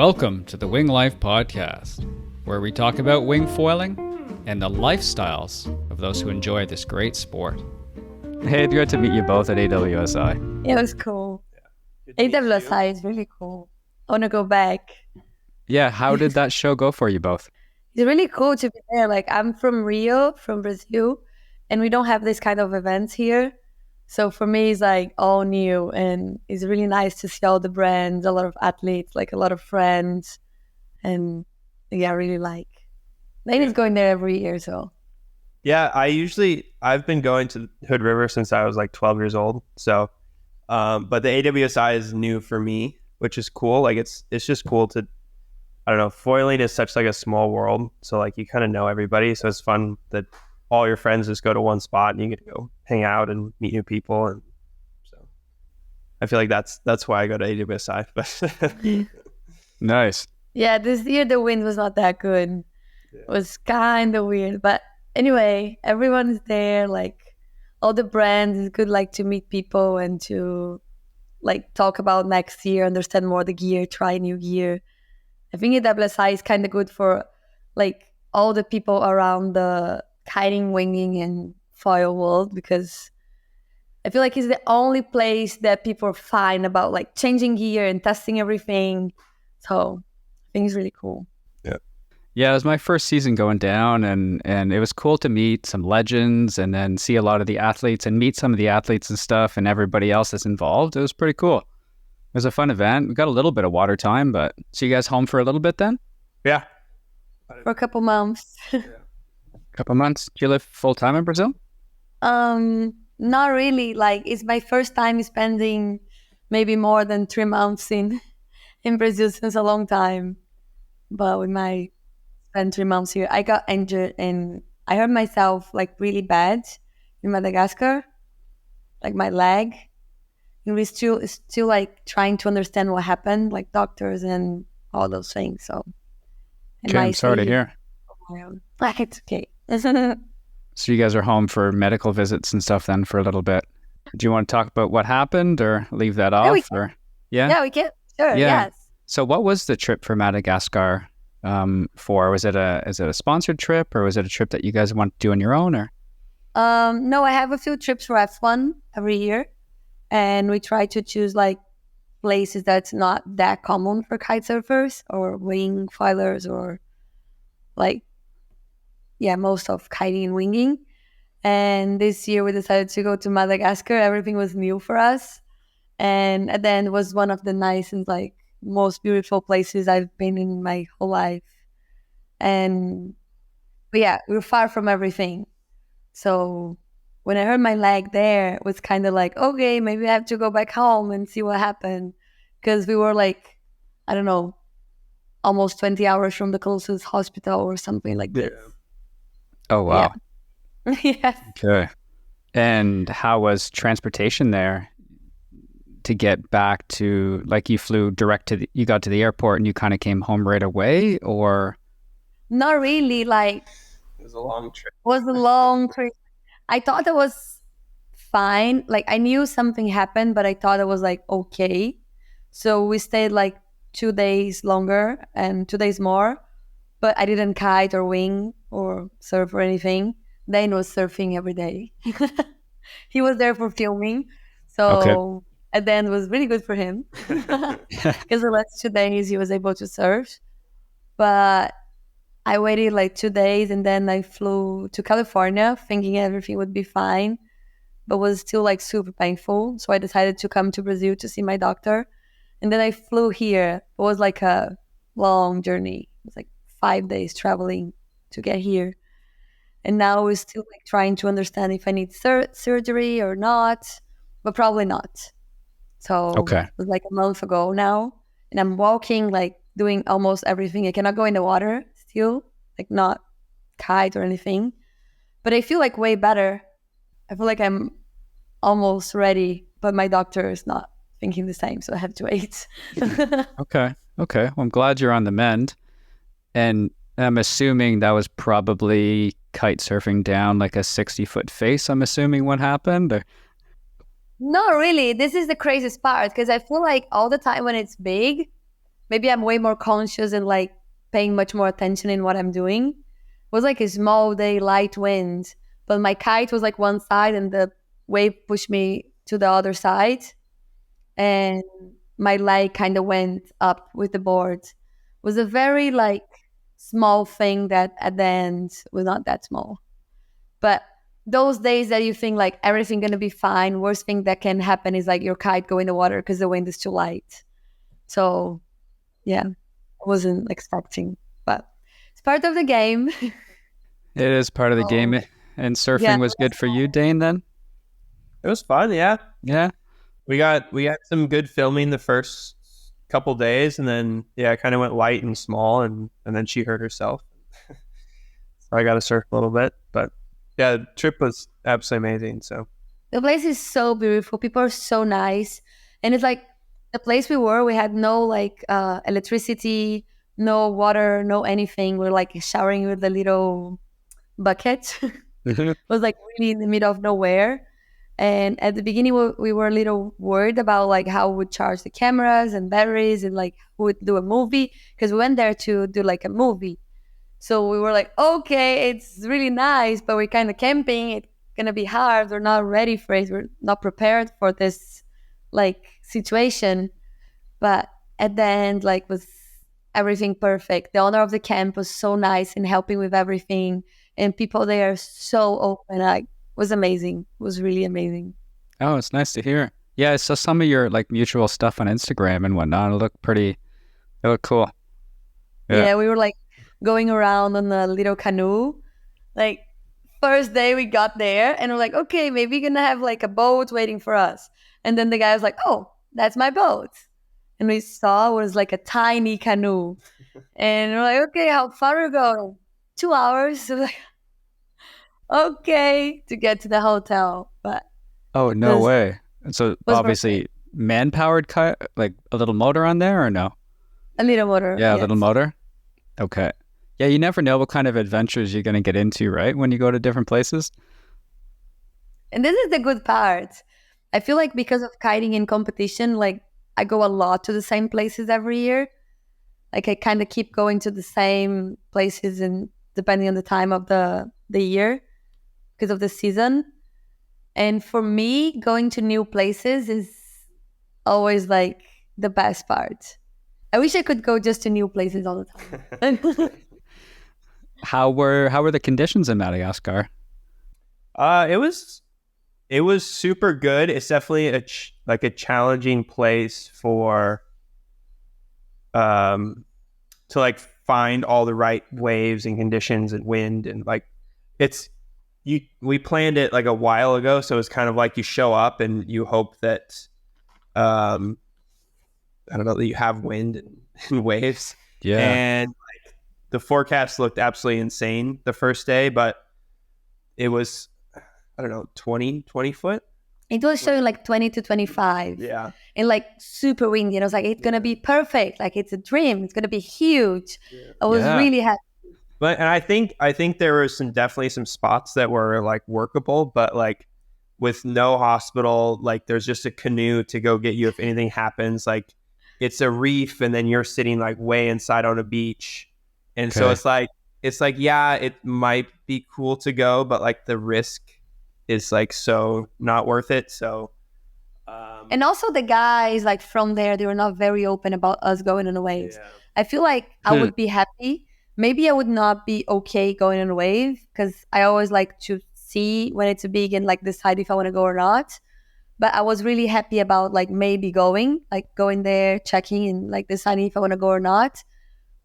Welcome to the Wing Life Podcast, where we talk about wing foiling and the lifestyles of those who enjoy this great sport. Hey, it's good to meet you both at AWSI. It was cool. AWSI is really cool. I want to go back. Yeah, how did that show go for you both? It's really cool to be there. Like, I'm from Rio, from Brazil, and we don't have this kind of events here. So for me, it's like all new, and it's really nice to see all the brands, a lot of athletes, like a lot of friends, and yeah, I really like. Dane is going there every year, so. Yeah, I've been going to Hood River since I was like 12 years old. So, but the AWSI is new for me, which is cool. Like it's just cool to, I don't know, foiling is such like a small world. So like you kind of know everybody. So it's fun that all your friends just go to one spot and you get to go hang out and meet new people. And so I feel like that's why I go to AWSI. Nice. Yeah, this year the wind was not that good. Yeah. It was kind of weird, but anyway, everyone's there, like all the brands. It's good like to meet people and to like talk about next year, understand more the gear, try new gear. I think AWSI is kind of good for like all the people around the kiting, winging, and foil world, because I feel like it's the only place that people are fine about like changing gear and testing everything. So I think it's really cool. Yeah, it was my first season going down, and it was cool to meet some legends and then see a lot of the athletes and meet some of the athletes and stuff and everybody else that's involved. It was pretty cool. It was a fun event. We got a little bit of water time, but so you guys home for a little bit then? Yeah. For a couple months. Couple months. Do you live full time in Brazil? Not really. Like it's my first time spending maybe more than 3 months in Brazil since a long time. But we might spend 3 months here. I got injured and I hurt myself like really bad in Madagascar, like my leg. And we're still like trying to understand what happened, like doctors and all those things. So, Okay, I'm sorry to hear. It's okay. So you guys are home for medical visits and stuff then for a little bit. Do you want to talk about what happened or leave that off? Yeah, we can. Sure. Yeah. Yes. So what was the trip for Madagascar for? Was it a sponsored trip, or was it a trip that you guys want to do on your own? Or No, I have a few trips for F1 every year, and we try to choose like places that's not that common for kite surfers or wing foilers, or like most of kiting and winging. And this year we decided to go to Madagascar. Everything was new for us, and then it was one of the nicest, like most beautiful places I've been in my whole life. But yeah, we were far from everything. So when I hurt my leg there, it was kind of like, okay, maybe I have to go back home and see what happened. Because we were like, I don't know, almost 20 hours from the closest hospital or something like this. Oh, wow. Yeah. Yes. Okay. And how was transportation there to get back to, like you flew direct to, you got to the airport and you kind of came home right away, or? Not really, like. It was a long trip. It was a long trip. I thought it was fine. Like I knew something happened, but I thought it was like okay. So we stayed like 2 days longer and 2 days more, but I didn't kite or wing or surf or anything. Dane was surfing every day. He was there for filming. So, Okay. And then it was really good for him because the last 2 days he was able to surf. But I waited like 2 days and then I flew to California thinking everything would be fine, but was still like super painful. So I decided to come to Brazil to see my doctor. And then I flew here. It was like a long journey. It was like 5 days traveling to get here. And now we're still like trying to understand if I need surgery or not, but probably not. So Okay. It was like a month ago now. And I'm walking, like doing almost everything. I cannot go in the water still, like not kite or anything. But I feel like way better. I feel like I'm almost ready, but my doctor is not thinking the same, so I have to wait. Okay. Well, I'm glad you're on the mend. And I'm assuming that was probably kite surfing down like a 60-foot face, I'm assuming what happened? Or? Not really. This is the craziest part, because I feel like all the time when it's big, maybe I'm way more conscious and like paying much more attention in what I'm doing. It was like a small day, light wind, but my kite was like one side and the wave pushed me to the other side, and my leg kind of went up with the board. It was a very like small thing that at the end was not that small. But those days that you think like everything gonna be fine, worst thing that can happen is like your kite go in the water because the wind is too light. So yeah, I wasn't expecting, but it's part of the game. It is part of the game. And surfing Yeah. was good for you, Dane, then? It was fun. Yeah. Yeah. We got some good filming the first couple days, and then it kind of went light and small, and then she hurt herself. So I got to surf a little bit, but yeah, the trip was absolutely amazing. So The place is so beautiful. People are so nice. And it's like the place we were, we had no like electricity, no water, no anything. We're like showering with a little bucket. It was like really in the middle of nowhere. And at the beginning, we were a little worried about like how we would charge the cameras and batteries and like who would do a movie, because we went there to do like a movie. So we were like, okay, it's really nice, but we're kind of camping. It's gonna be hard. We're not ready for it. We're not prepared for this like situation. But at the end, like was everything perfect. The owner of the camp was so nice and helping with everything, and people there are so open. Like was amazing. It was really amazing. Oh, it's nice to hear. Yeah, I saw some of your like mutual stuff on Instagram and whatnot. It looked cool. Yeah, we were like going around on a little canoe. Like first day we got there and we're like, okay, maybe we're gonna have like a boat waiting for us. And then the guy was like, oh, that's my boat. And we saw it was like a tiny canoe. And we're like, okay, how far are we going? 2 hours. So like, okay, to get to the hotel. But Oh, no this way. And so was obviously man-powered kite, like a little motor on there or no? a little motor. Yeah, a yes. little motor. Okay. Yeah, you never know what kind of adventures you're going to get into, right? When you go to different places. And this is the good part. I feel like because of kiting in competition, like I go a lot to the same places every year. Like I kind of keep going to the same places, and depending on the time of the year, because of the season. And for me, going to new places is always like the best part. I wish I could go just to new places all the time. How were the conditions in Madagascar? it was super good. It's definitely a challenging place for to like find all the right waves and conditions and wind, and like we planned it like a while ago, so it's kind of like you show up and you hope that I don't know, that you have wind and waves. Yeah. And like, the forecast looked absolutely insane the first day, but it was, I don't know, 20 foot. It was showing like 20 to 25. Yeah. And like super windy. And I was like, it's going to be perfect. Like it's a dream. It's going to be huge. I was Yeah. really happy. But and I think there were definitely some spots that were like workable, but like with no hospital, like there's just a canoe to go get you if anything happens. Like it's a reef, and then you're sitting like way inside on a beach, and so Okay. it's like yeah, it might be cool to go, but like the risk is like so not worth it. So And also the guys like from there, they were not very open about us going on a wave. yeah. I feel like I would be happy. Maybe I would not be okay going on a wave, because I always like to see when it's big and like decide if I want to go or not. But I was really happy about like maybe going there, checking and like deciding if I want to go or not.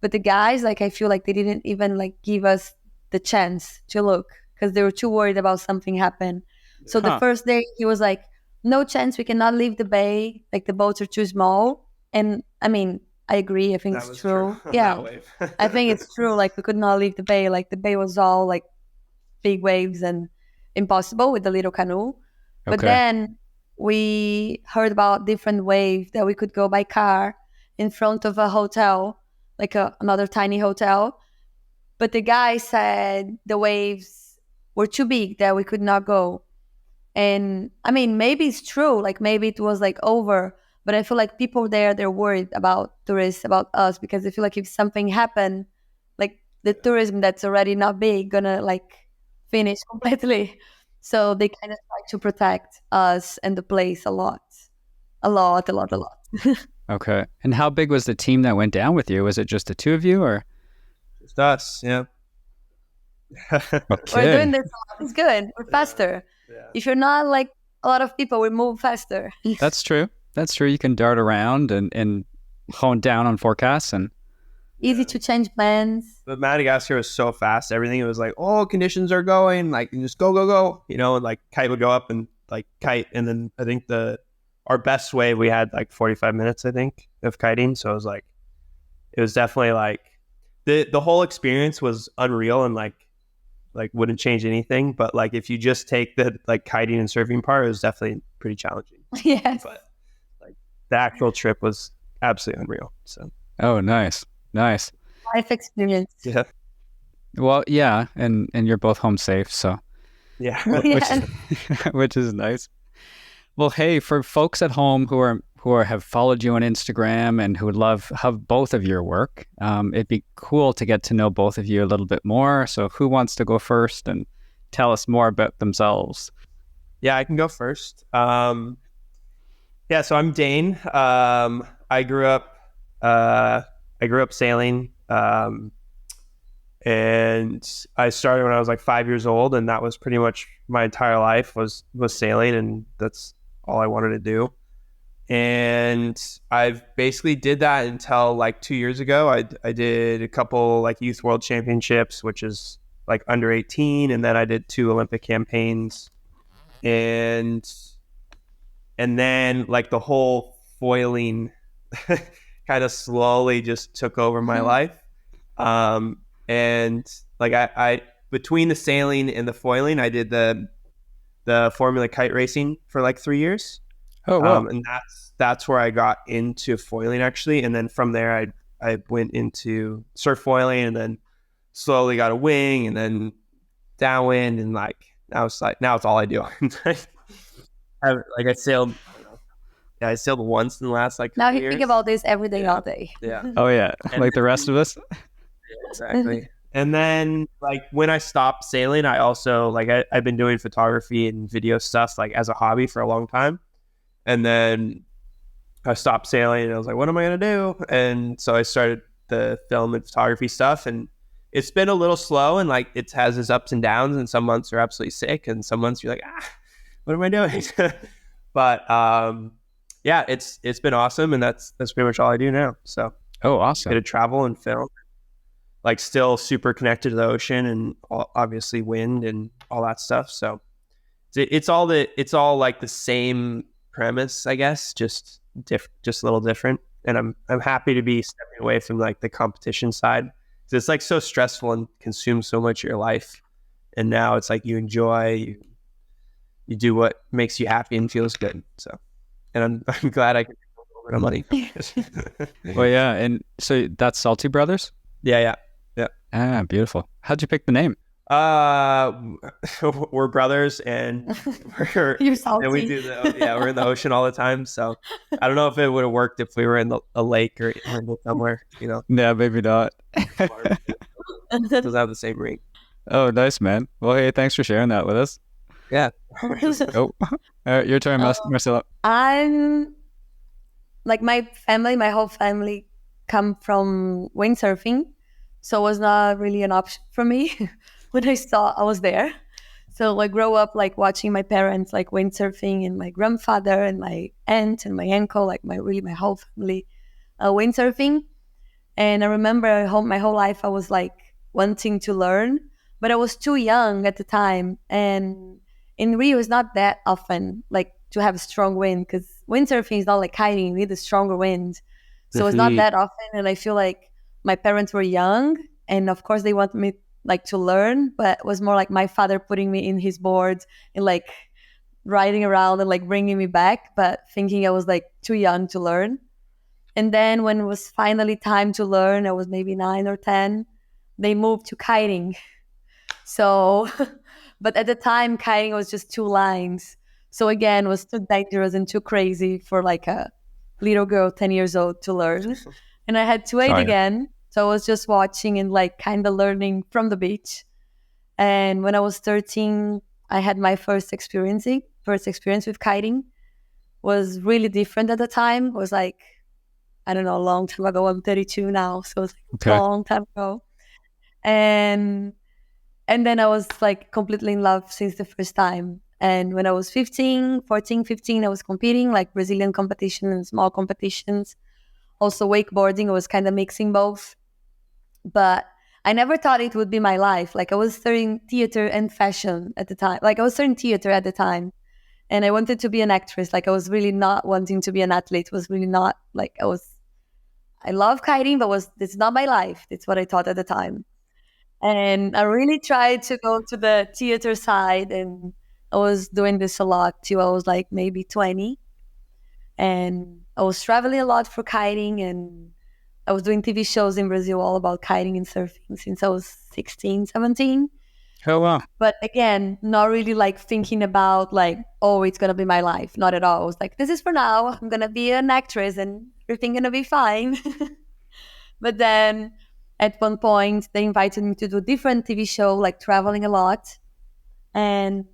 But the guys, like I feel like they didn't even like give us the chance to look, because they were too worried about something happen. So the Huh. first day he was like, no chance, we cannot leave the bay. Like the boats are too small. And I mean, I agree. I think That it's was true. on Yeah, that wave. I think it's true. Like we could not leave the bay. Like the bay was all like big waves and impossible with the little canoe. But Okay. then we heard about different waves that we could go by car in front of a hotel, like another tiny hotel. But the guy said the waves were too big that we could not go. And I mean, maybe it's true. Like maybe it was like over. But I feel like people there, they're worried about tourists, about us, because they feel like if something happened, like the tourism that's already not big gonna like finish completely. So they kind of try to protect us and the place a lot, a lot, a lot, a lot. Okay. And how big was the team that went down with you? Was it just the two of you, or? Just us, yeah. We're Okay. doing this a lot. It's good. We're faster. Yeah. If you're not like a lot of people, we move faster. That's true. That's true. You can dart around and hone down on forecasts and Easy to change plans. But Madagascar was so fast. Everything, it was like, oh, conditions are going, like, you just go, go, go. You know, and like Kite would go up and like kite. And then I think our best wave, we had like 45 minutes, I think, of kiting. So it was definitely like the whole experience was unreal and like wouldn't change anything. But like if you just take the like kiting and surfing part, it was definitely pretty challenging. Yes. But like the actual trip was absolutely unreal. So oh, nice. Nice. Life experience. yeah. Well, yeah, and you're both home safe, so Yeah. Yeah. which is nice. Well, hey, for folks at home who have followed you on Instagram and who would have both of your work, it'd be cool to get to know both of you a little bit more. So who wants to go first and tell us more about themselves? Yeah, I can go first. So I'm Dane. I grew up sailing, and I started when I was like 5 years old, and that was pretty much my entire life was sailing, and that's all I wanted to do. And I've basically did that until like 2 years ago. I did a couple like youth world championships, which is like under 18, and then I did 2 Olympic campaigns, and then like the whole foiling kind of slowly just took over my life. And like I between the sailing and the foiling, I did the Formula Kite racing for like 3 years. Oh, wow. And that's where I got into foiling actually. And then from there, I went into surf foiling, and then slowly got a wing, and then downwind, and like now it's all I do. I sailed. Yeah, I sailed once in the last like Now 3 you years. think about this every day, all day. Yeah, Oh, yeah, like the rest of us. exactly. And then like when I stopped sailing, I also like I've been doing photography and video stuff like as a hobby for a long time. And then I stopped sailing, and I was like, what am I gonna do? And so I started the film and photography stuff, and it's been a little slow, and like it has its ups and downs, and some months are absolutely sick, and some months you're like, what am I doing? But yeah, it's been awesome, and that's pretty much all I do now. So Oh, I awesome. get to travel and film, like still super connected to the ocean, and obviously wind and all that stuff. So it's all like the same premise, I guess, just a little different. And I'm happy to be stepping away from like the competition side, because it's like so stressful and consumes so much of your life. And now it's like you enjoy, you do what makes you happy and feels good. So, and I'm glad I can make a little bit of money. Well, yeah, and so that's Salty Brothers? Yeah. Ah, beautiful. How'd you pick the name? We're brothers, and You're salty. and we do we're in the ocean all the time. So I don't know if it would have worked if we were in a lake or somewhere, you know. Yeah, maybe not. Doesn't have the same ring. Oh, nice, man. Well, hey, thanks for sharing that with us. Yeah. Oh, your turn, Marcela. I'm like my whole family come from windsurfing, so it was not really an option for me when I was there. So I grew up like watching my parents like windsurfing, and my grandfather and my aunt and my uncle, like my whole family windsurfing. And I remember my whole life I was like wanting to learn, but I was too young at the time. And in Rio, it's not that often like to have a strong wind, because windsurfing is not like kiting. You need a stronger wind. So it's not that often. And I feel like my parents were young, and of course they want me like to learn, but it was more like my father putting me in his board and like riding around and like bringing me back, but thinking I was like too young to learn. And then when it was finally time to learn, I was maybe 9 or 10, they moved to kiting. So, but at the time, kiting was just 2 lines. So again, it was too dangerous and too crazy for like a little girl, 10 years old, to learn. And I had to wait again. So I was just watching and like kind of learning from the beach. And when I was 13, I had my first experience with kiting. Was really different at the time. It was like, I don't know, a long time ago. I'm 32 now, so it's like a long time ago. And then I was like completely in love since the first time. And when I was 14, 15, I was competing like Brazilian competition and small competitions. Also wakeboarding, I was kind of mixing both. But I never thought it would be my life. Like I was studying theater and fashion at the time. Like I was studying theater at the time. And I wanted to be an actress. Like I was really not wanting to be an athlete. It was really not like I love kiting, but it's not my life. It's what I thought at the time. And I really tried to go to the theater side, and I was doing this a lot till I was like maybe 20. And I was traveling a lot for kiting, and I was doing TV shows in Brazil all about kiting and surfing since I was 16, 17. Oh, wow. But again, not really like thinking about like, oh, it's going to be my life. Not at all. I was like, this is for now. I'm going to be an actress and everything going to be fine. But then at one point, they invited me to do a different TV show, like traveling a lot. And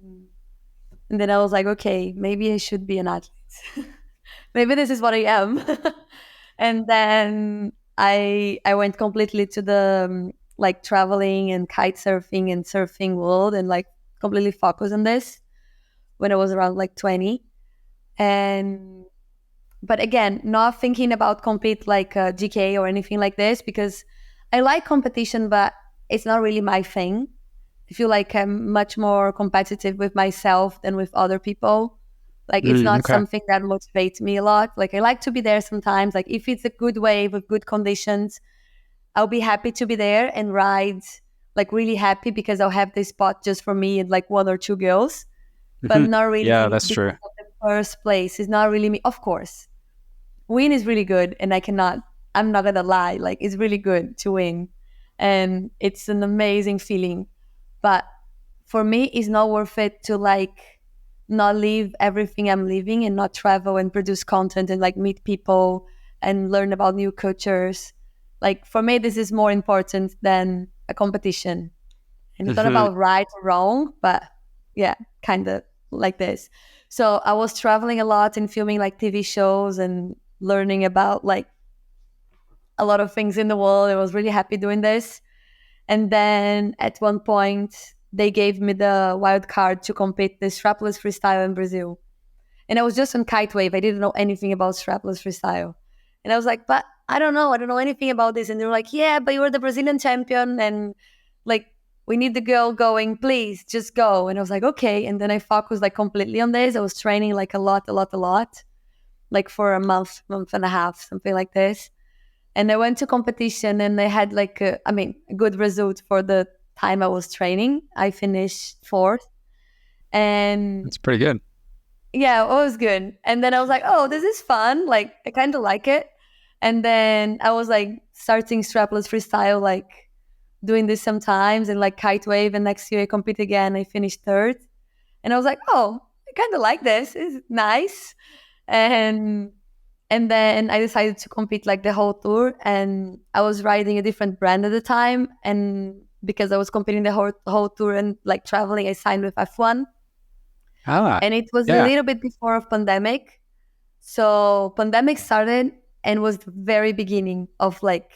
then I was like, okay, maybe I should be an athlete. Maybe this is what I am. And then I went completely to the like traveling and kite surfing and surfing world and like completely focused on this when I was around like 20. But again, not thinking about compete like GK or anything like this, because I like competition, but it's not really my thing. I feel like I'm much more competitive with myself than with other people. Like it's not something that motivates me a lot. Like I like to be there sometimes. Like if it's a good wave with good conditions, I'll be happy to be there and ride, like really happy because I'll have this spot just for me and like one or two girls. But not really. Yeah, that's true. The first place is not really me. Of course, win is really good, and I'm not gonna lie. Like it's really good to win, and it's an amazing feeling. But for me, it's not worth it to like not leave everything I'm living and not travel and produce content and like meet people and learn about new cultures. Like for me, this is more important than a competition. And it's not about right or wrong, but yeah, kind of like this. So I was traveling a lot and filming like TV shows and learning about like a lot of things in the world. I was really happy doing this. And then at one point, they gave me the wild card to compete the strapless freestyle in Brazil. And I was just on kite wave. I didn't know anything about strapless freestyle. And I was like, but I don't know anything about this. And they were like, yeah, but you were the Brazilian champion. And like, we need the girl going, please just go. And I was like, okay. And then I focused like completely on this. I was training like a lot, like for a month and a half, something like this. And I went to competition and I had like, a good result for the time I was training. I finished 4th. And it's pretty good. Yeah, it was good. And then I was like, oh, this is fun. Like, I kind of like it. And then I was like starting strapless freestyle, like doing this sometimes and like kite wave. And next year I compete again. I finished 3rd. And I was like, oh, I kind of like this. It's nice. And then I decided to compete like the whole tour. And I was riding a different brand at the time. And because I was competing the whole tour and like traveling, I signed with F1. And it was a little bit before of pandemic. So pandemic started and was the very beginning of like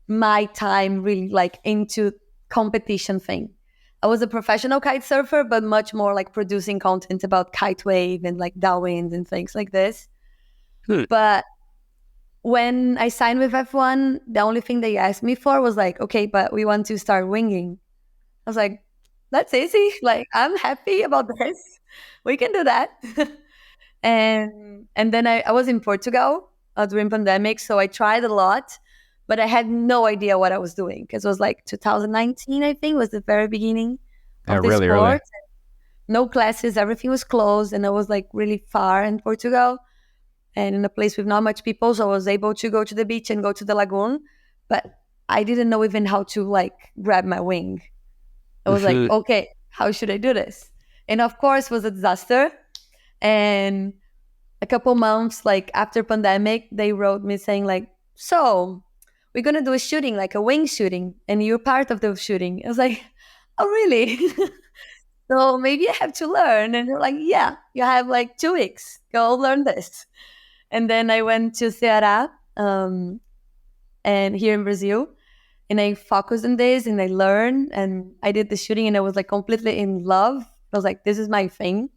my time really like into competition thing. I was a professional kite surfer, but much more like producing content about kite wave and like downwind and things like this. But when I signed with F1, the only thing they asked me for was like, okay, but we want to start winging. I was like, that's easy. Like, I'm happy about this. We can do that. and then I was in Portugal during pandemic. So I tried a lot, but I had no idea what I was doing because it was like 2019, I think, was the very beginning of the sport. Really. No classes, everything was closed. And I was like really far in Portugal and in a place with not much people. So I was able to go to the beach and go to the lagoon. But I didn't know even how to like grab my wing. I was like, okay, how should I do this? And of course, it was a disaster. And a couple months like after pandemic, they wrote me saying like, so we're gonna do a shooting, like a wing shooting, and you're part of the shooting. I was like, oh really? So maybe I have to learn. And they're like, yeah, you have like 2 weeks, go learn this. And then I went to Ceará, and here in Brazil, and I focused on this and I learned and I did the shooting and I was like completely in love. I was like, this is my thing.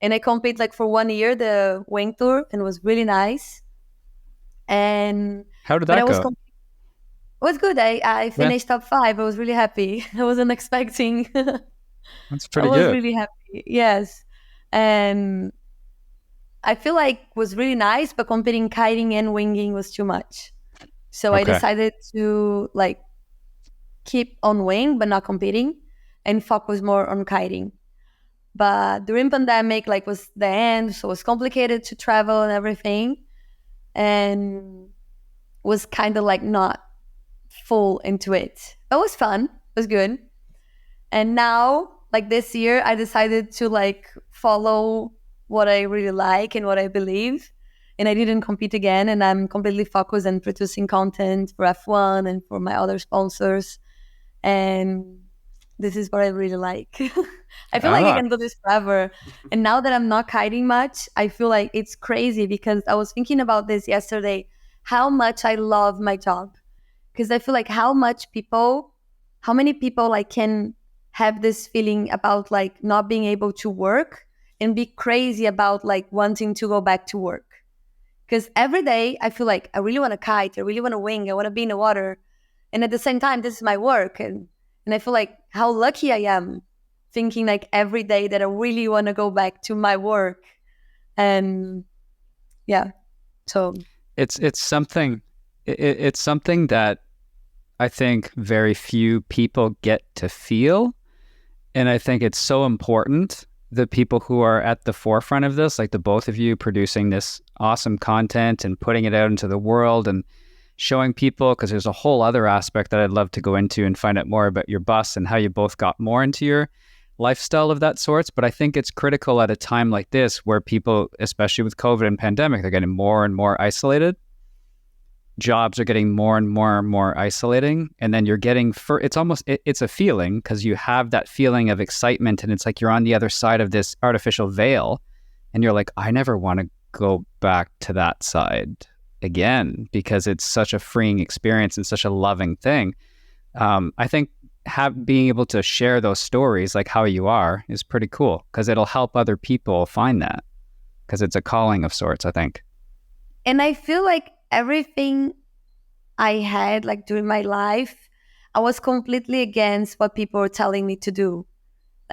And I competed like for 1 year, the wing tour, and it was really nice. And How did but that I was go? it was good. I finished top 5. I was really happy. I wasn't expecting. That's I pretty was good. really happy. Yes. And I feel like it was really nice, but competing kiting and winging was too much. So I Okay. decided to like keep on wing but not competing and focus more on kiting. But during pandemic, like was the end, so it was complicated to travel and everything, and was kind of like not full into it. It was fun. It was good. And now, like this year, I decided to like follow what I really like and what I believe. And I didn't compete again. And I'm completely focused on producing content for F1 and for my other sponsors. And this is what I really like. I feel like I Ah, can do this forever. And now that I'm not kiting much, I feel like it's crazy because I was thinking about this yesterday, how much I love my job. Because I feel like how many people like can have this feeling about like not being able to work and be crazy about like wanting to go back to work. Because every day I feel like I really want to kite, I really want to wing, I want to be in the water. And at the same time, this is my work. And I feel like how lucky I am thinking like every day that I really want to go back to my work. And yeah, so it's something. It's something that I think very few people get to feel. And I think it's so important, the people who are at the forefront of this, like the both of you producing this awesome content and putting it out into the world and showing people, because there's a whole other aspect that I'd love to go into and find out more about your bus and how you both got more into your lifestyle of that sorts. But I think it's critical at a time like this where people, especially with COVID and pandemic, they're getting more and more isolated. Jobs are getting more and more isolating, and then you're getting it's a feeling, because you have that feeling of excitement and it's like you're on the other side of this artificial veil and you're like, I never want to go back to that side again, because it's such a freeing experience and such a loving thing. I think being able to share those stories like how you are is pretty cool, because it'll help other people find that, because it's a calling of sorts, I think. and I feel like everything I had like during my life, I was completely against what people were telling me to do.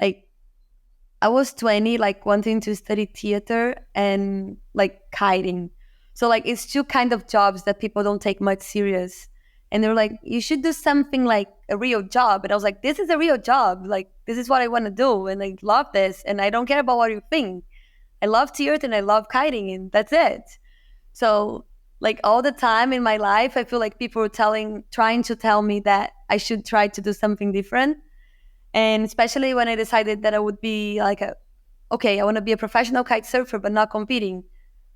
Like I was 20, like wanting to study theater and like kiting. So like it's two kind of jobs that people don't take much serious. And they're like, you should do something like a real job. And I was like, this is a real job. Like this is what I want to do. And I love this. And I don't care about what you think. I love theater and I love kiting, and that's it. So like all the time in my life, I feel like people were trying to tell me that I should try to do something different. And especially when I decided that I would be like okay, I want to be a professional kite surfer, but not competing.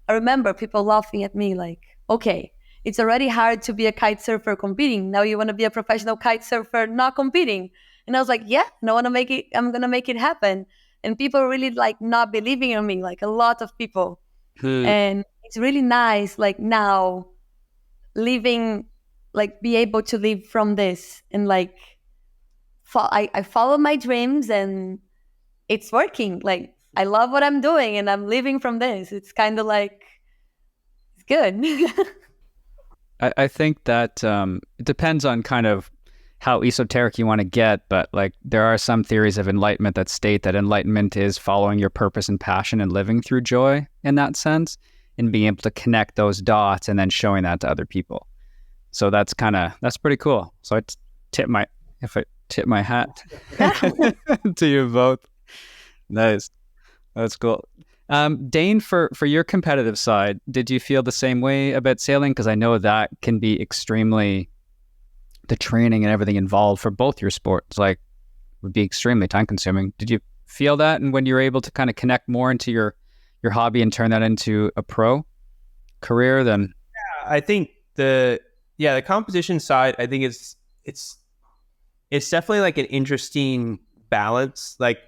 I remember people laughing at me like, okay, it's already hard to be a kite surfer competing. Now you want to be a professional kite surfer, not competing. And I was like, yeah, and I'm going to make it happen. And people really like not believing in me, like a lot of people. And it's really nice, like now living, like be able to live from this and like, I follow my dreams and it's working. Like I love what I'm doing and I'm living from this. It's kind of like, it's good. I think that it depends on kind of how esoteric you want to get, but like there are some theories of enlightenment that state that enlightenment is following your purpose and passion and living through joy in that sense, and being able to connect those dots and then showing that to other people. So that's pretty cool. So I tip my hat to you both. Nice. That's cool. Dane, for your competitive side, did you feel the same way about sailing? Because I know that can be extremely, the training and everything involved for both your sports, like would be extremely time consuming. Did you feel that? And when you were able to kind of connect more into your your hobby and turn that into a pro career, then I think the competition side, I think it's definitely like an interesting balance. Like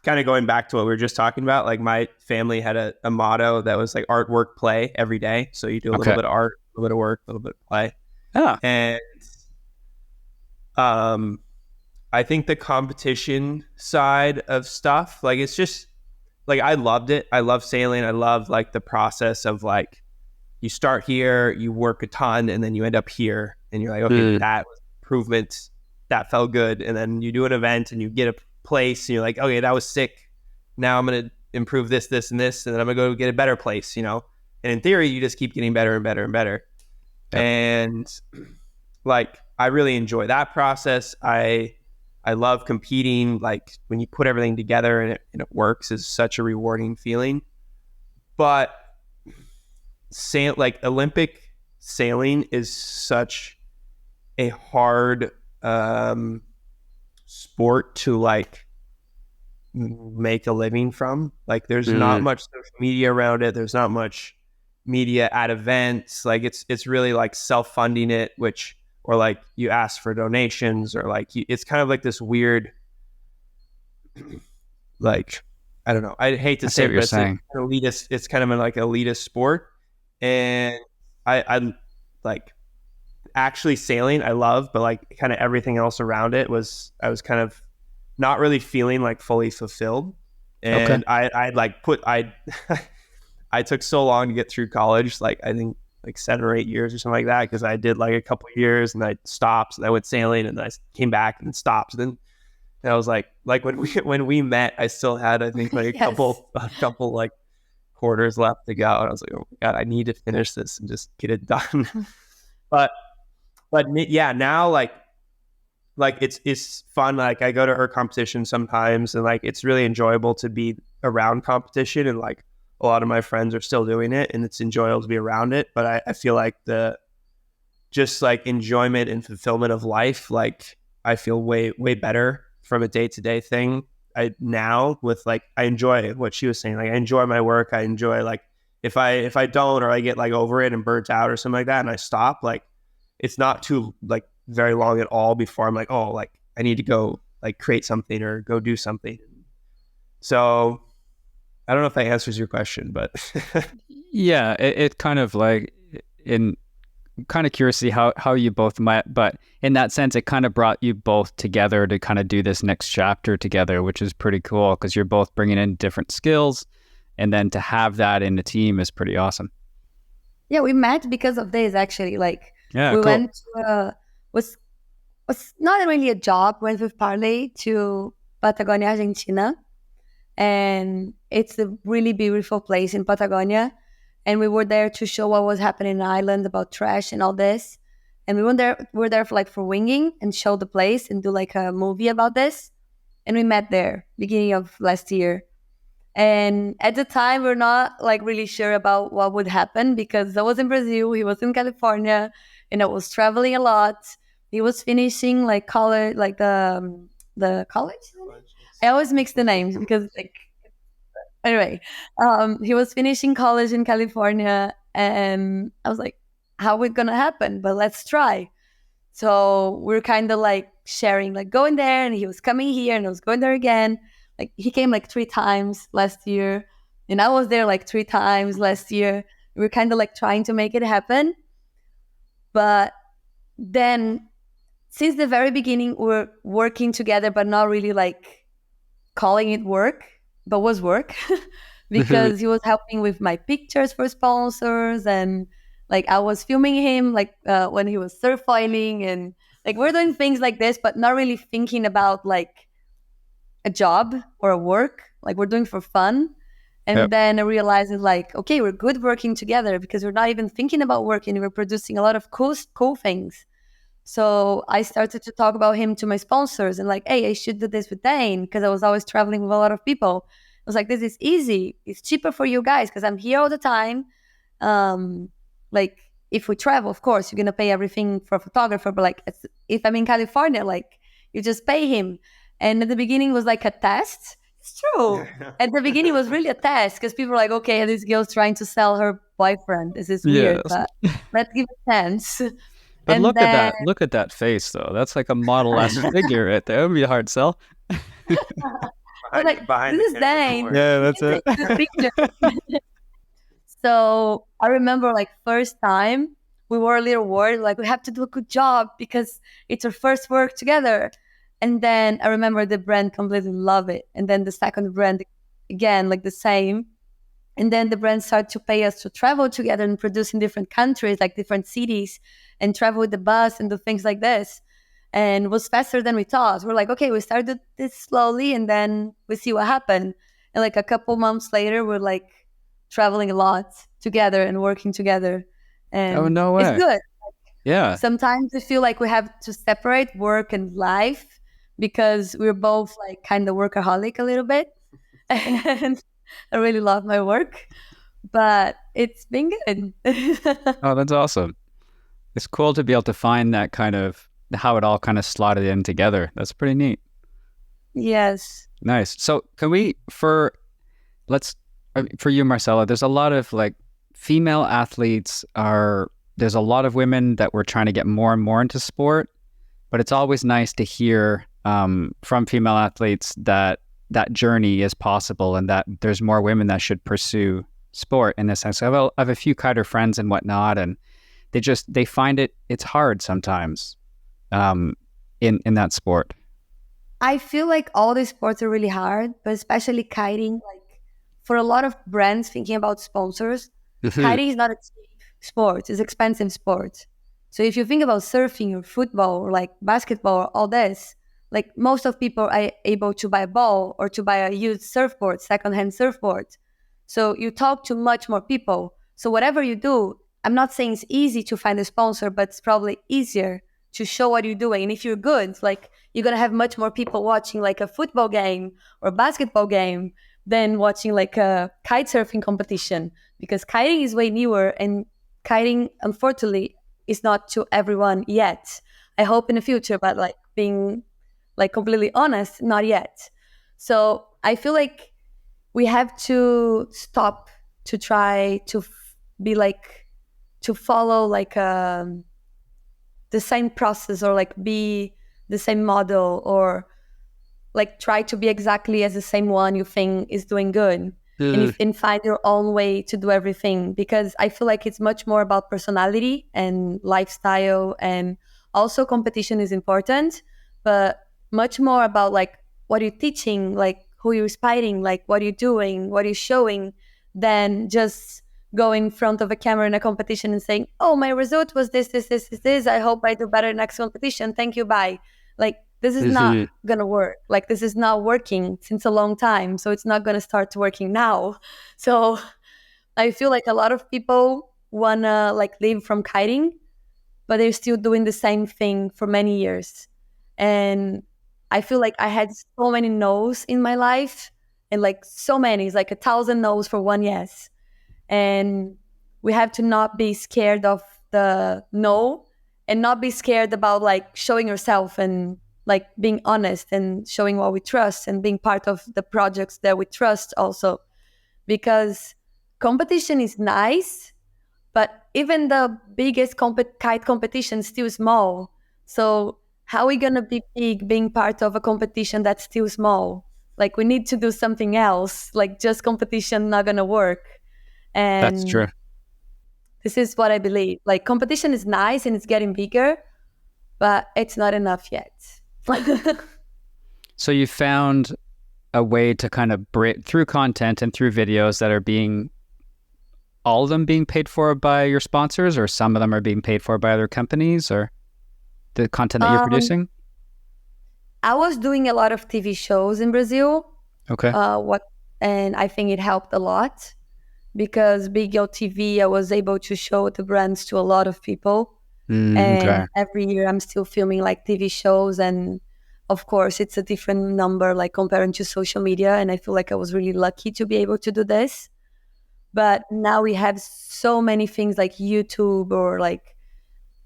kind of going back to what we were just talking about, like my family had a motto that was like art, work, play every day. So you do a little bit of art, a little bit of work, a little bit of play. And I think the competition side of stuff, like it's just like I loved it. I love sailing. I love like the process of like you start here, you work a ton, and then you end up here, and you're like, okay, that was improvement, that felt good, and then you do an event and you get a place, and you're like, okay, that was sick. Now I'm gonna improve this, this, and this, and then I'm gonna go get a better place, you know. And in theory, you just keep getting better and better and better. Yep. And like I really enjoy that process. I love competing. Like when you put everything together and it works is such a rewarding feeling. But like Olympic sailing is such a hard sport to like make a living from. Like there's not much social media around it. There's not much media at events. Like it's really like self-funding it, or like you ask for donations, or like it's kind of like this weird, like, I don't know. I hate to say it, but it's an elitist. It's kind of an like elitist sport. And I like actually sailing I love, but like kind of everything else around it I was kind of not really feeling like fully fulfilled. And I took so long to get through college, like I think like 7 or 8 years or something like that, because I did like a couple of years and I stopped and I went sailing and I came back and stopped. And then I was like when we met, I still had I think like a couple like quarters left to go, and I was like, oh my god, I need to finish this and just get it done. but yeah, now like it's fun. Like I go to her competition sometimes, and like it's really enjoyable to be around competition, and like a lot of my friends are still doing it, and it's enjoyable to be around it. But I feel like the just like enjoyment and fulfillment of life, like I feel way better from a day-to-day thing. I enjoy what she was saying. Like I enjoy my work. I enjoy like if I don't, or I get like over it and burnt out or something like that, and I stop, like it's not too like very long at all before I'm like, oh, like I need to go like create something or go do something. So I don't know if that answers your question, but yeah, it kind of like in kind of curious to see how you both met, but in that sense, it kind of brought you both together to kind of do this next chapter together, which is pretty cool because you're both bringing in different skills, and then to have that in a team is pretty awesome. Yeah, we met because of this actually. Like we went to was not really a job. Went with Parley to Patagonia, Argentina, and it's a really beautiful place in Patagonia. And we were there to show what was happening in the island about trash and all this. And we were there for winging and show the place and do like a movie about this. And we met there beginning of last year. And at the time, we're not like really sure about what would happen, because I was in Brazil, he was in California, and I was traveling a lot. He was finishing like college, like the college. I always mix the names because like. Anyway, he was finishing college in California, and I was like, how is it going to happen? But let's try. So we're kind of like sharing, like going there, and he was coming here and I was going there again. Like he came like 3 times last year, and I was there like 3 times last year. We're kind of like trying to make it happen. But then since the very beginning, we're working together, but not really like calling it work. But was work because he was helping with my pictures for sponsors, and like I was filming him like when he was surf foiling, and like we're doing things like this, but not really thinking about like a job or a work. Like we're doing for fun. And then I realized like, okay, we're good working together because we're not even thinking about working. We're producing a lot of cool things. So I started to talk about him to my sponsors and like, hey, I should do this with Dane, because I was always traveling with a lot of people. I was like, this is easy. It's cheaper for you guys because I'm here all the time. Like if we travel, of course, you're going to pay everything for a photographer. But like if I'm in California, like you just pay him. And at the beginning it was like a test. It's true. At the beginning, it was really a test because people were like, okay, this girl's trying to sell her boyfriend. This is weird, Yes. but let's give it a chance. But And look at then that. Look at that face, though. That's like a model-esque figure right there. That would be a hard sell. I was like, Behind this the is camera Dane. more. Yeah, that's it. Take the picture. So I remember like first time we were a little worried, like we have to do a good job because it's our first work together. And then I remember the brand completely loved it. And then the second brand again, like the same. And then the brand started to pay us to travel together and produce in different countries, like different cities, and travel with the bus and do things like this. And it was faster than we thought. We're like, okay, we started this slowly and then we see what happened. And like a couple months later, we're like traveling a lot together and working together. And Oh, no way. it's good. Yeah. Sometimes I feel like we have to separate work and life because we're both like kind of workaholic a little bit. And I really love my work, but it's been good. Oh, that's awesome. It's cool to be able to find that kind of how it all kind of slotted in together. That's pretty neat. Yes. Nice. So can we, for you, Marcella, there's a lot of like female athletes there's a lot of women that we're trying to get more and more into sport, but it's always nice to hear from female athletes that journey is possible and that there's more women that should pursue sport in this sense. I have a few kiter friends and whatnot, and they find it's hard sometimes in that sport. I feel like all these sports are really hard, but especially kiting, like for a lot of brands thinking about sponsors, kiting is not a cheap sport, it's expensive sport. So if you think about surfing or football or like basketball or all this, like most of people are able to buy a ball or to buy a used surfboard, secondhand surfboard. So you talk to much more people. So whatever you do, I'm not saying it's easy to find a sponsor, but it's probably easier to show what you're doing. And if you're good, like you're going to have much more people watching like a football game or a basketball game than watching like a kite surfing competition, because kiting is way newer and kiting, unfortunately, is not to everyone yet. I hope in the future, but like being like completely honest, not yet. So I feel like we have to stop to try to be like, to follow like the same process or like be the same model or like try to be exactly as the same one you think is doing good. And find your own way to do everything, because I feel like it's much more about personality and lifestyle, and also competition is important, but much more about like what you're teaching, like who you're inspiring, like what you're doing, what you're showing, than just going in front of a camera in a competition and saying, oh, my result was this, I hope I do better next competition, thank you, bye. Like this is not gonna work. Like this is not working since a long time, so it's not gonna start working now. So I feel like a lot of people wanna like live from kiting, but they're still doing the same thing for many years. And I feel like I had so many no's in my life, and like so many, it's like 1,000 no's for one yes. And we have to not be scared of the no, and not be scared about like showing yourself and like being honest and showing what we trust and being part of the projects that we trust also. Because competition is nice, but even the biggest kite competition is still small. So how are we going to be big being part of a competition that's still small? Like we need to do something else. Like just competition not going to work. And That's true. this is what I believe. Like competition is nice and it's getting bigger, but it's not enough yet. So you found a way to kind of break through content and through videos that are all of them being paid for by your sponsors, or some of them are being paid for by other companies, or the content that you're producing? I was doing a lot of TV shows in Brazil. Okay. And I think it helped a lot, because being on TV, I was able to show the brands to a lot of people. And every year I'm still filming like TV shows, and of course it's a different number like comparing to social media, and I feel like I was really lucky to be able to do this. But now we have so many things like YouTube or like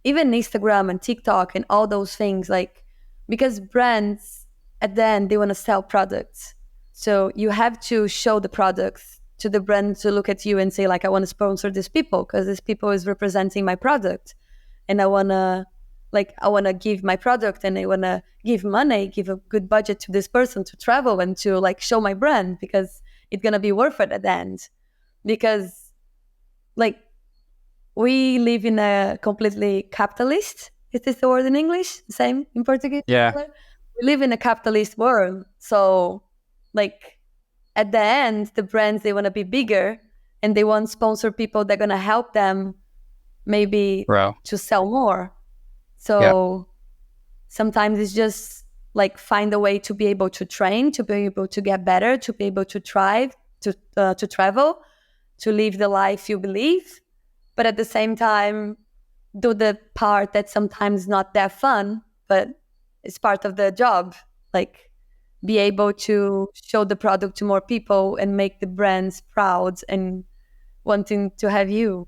even Instagram and TikTok and all those things, like because brands at the end they want to sell products. So you have to show the products to the brand to look at you and say, like, I want to sponsor these people because these people is representing my product. And I want to give my product, and I want to give money, give a good budget to this person to travel and to like show my brand, because it's going to be worth it at the end. Because like we live in a completely capitalist. Is this the word in English? Same in Portuguese? Yeah. We live in a capitalist world. So like at the end, the brands, they want to be bigger and they want to sponsor people that are going to help them maybe to sell more. So sometimes it's just like find a way to be able to train, to be able to get better, to be able to thrive, to travel, to live the life you believe, but at the same time do the part that's sometimes not that fun, but it's part of the job. Like be able to show the product to more people and make the brands proud and wanting to have you.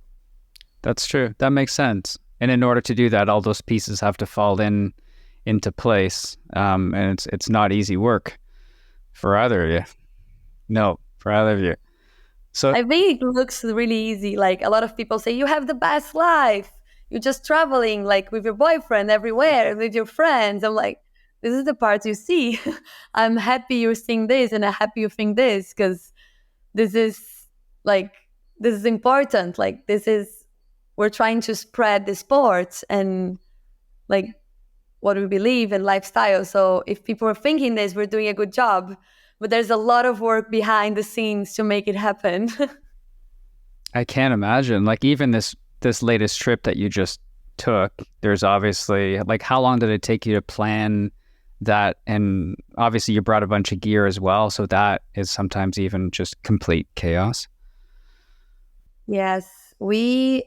That's true. That makes sense. And in order to do that, all those pieces have to fall into place. And it's not easy work for either of you. No, for either of you. So I think it looks really easy. Like a lot of people say, you have the best life. You're just traveling like with your boyfriend everywhere, with your friends. I'm like, this is the part you see. I'm happy you're seeing this and I'm happy you think this, because this is important. Like we're trying to spread the sports and like what we believe in lifestyle. So if people are thinking this, we're doing a good job. But there's a lot of work behind the scenes to make it happen. I can't imagine. Like even this latest trip that you just took, there's obviously like, how long did it take you to plan that? And obviously you brought a bunch of gear as well. So that is sometimes even just complete chaos. Yes, we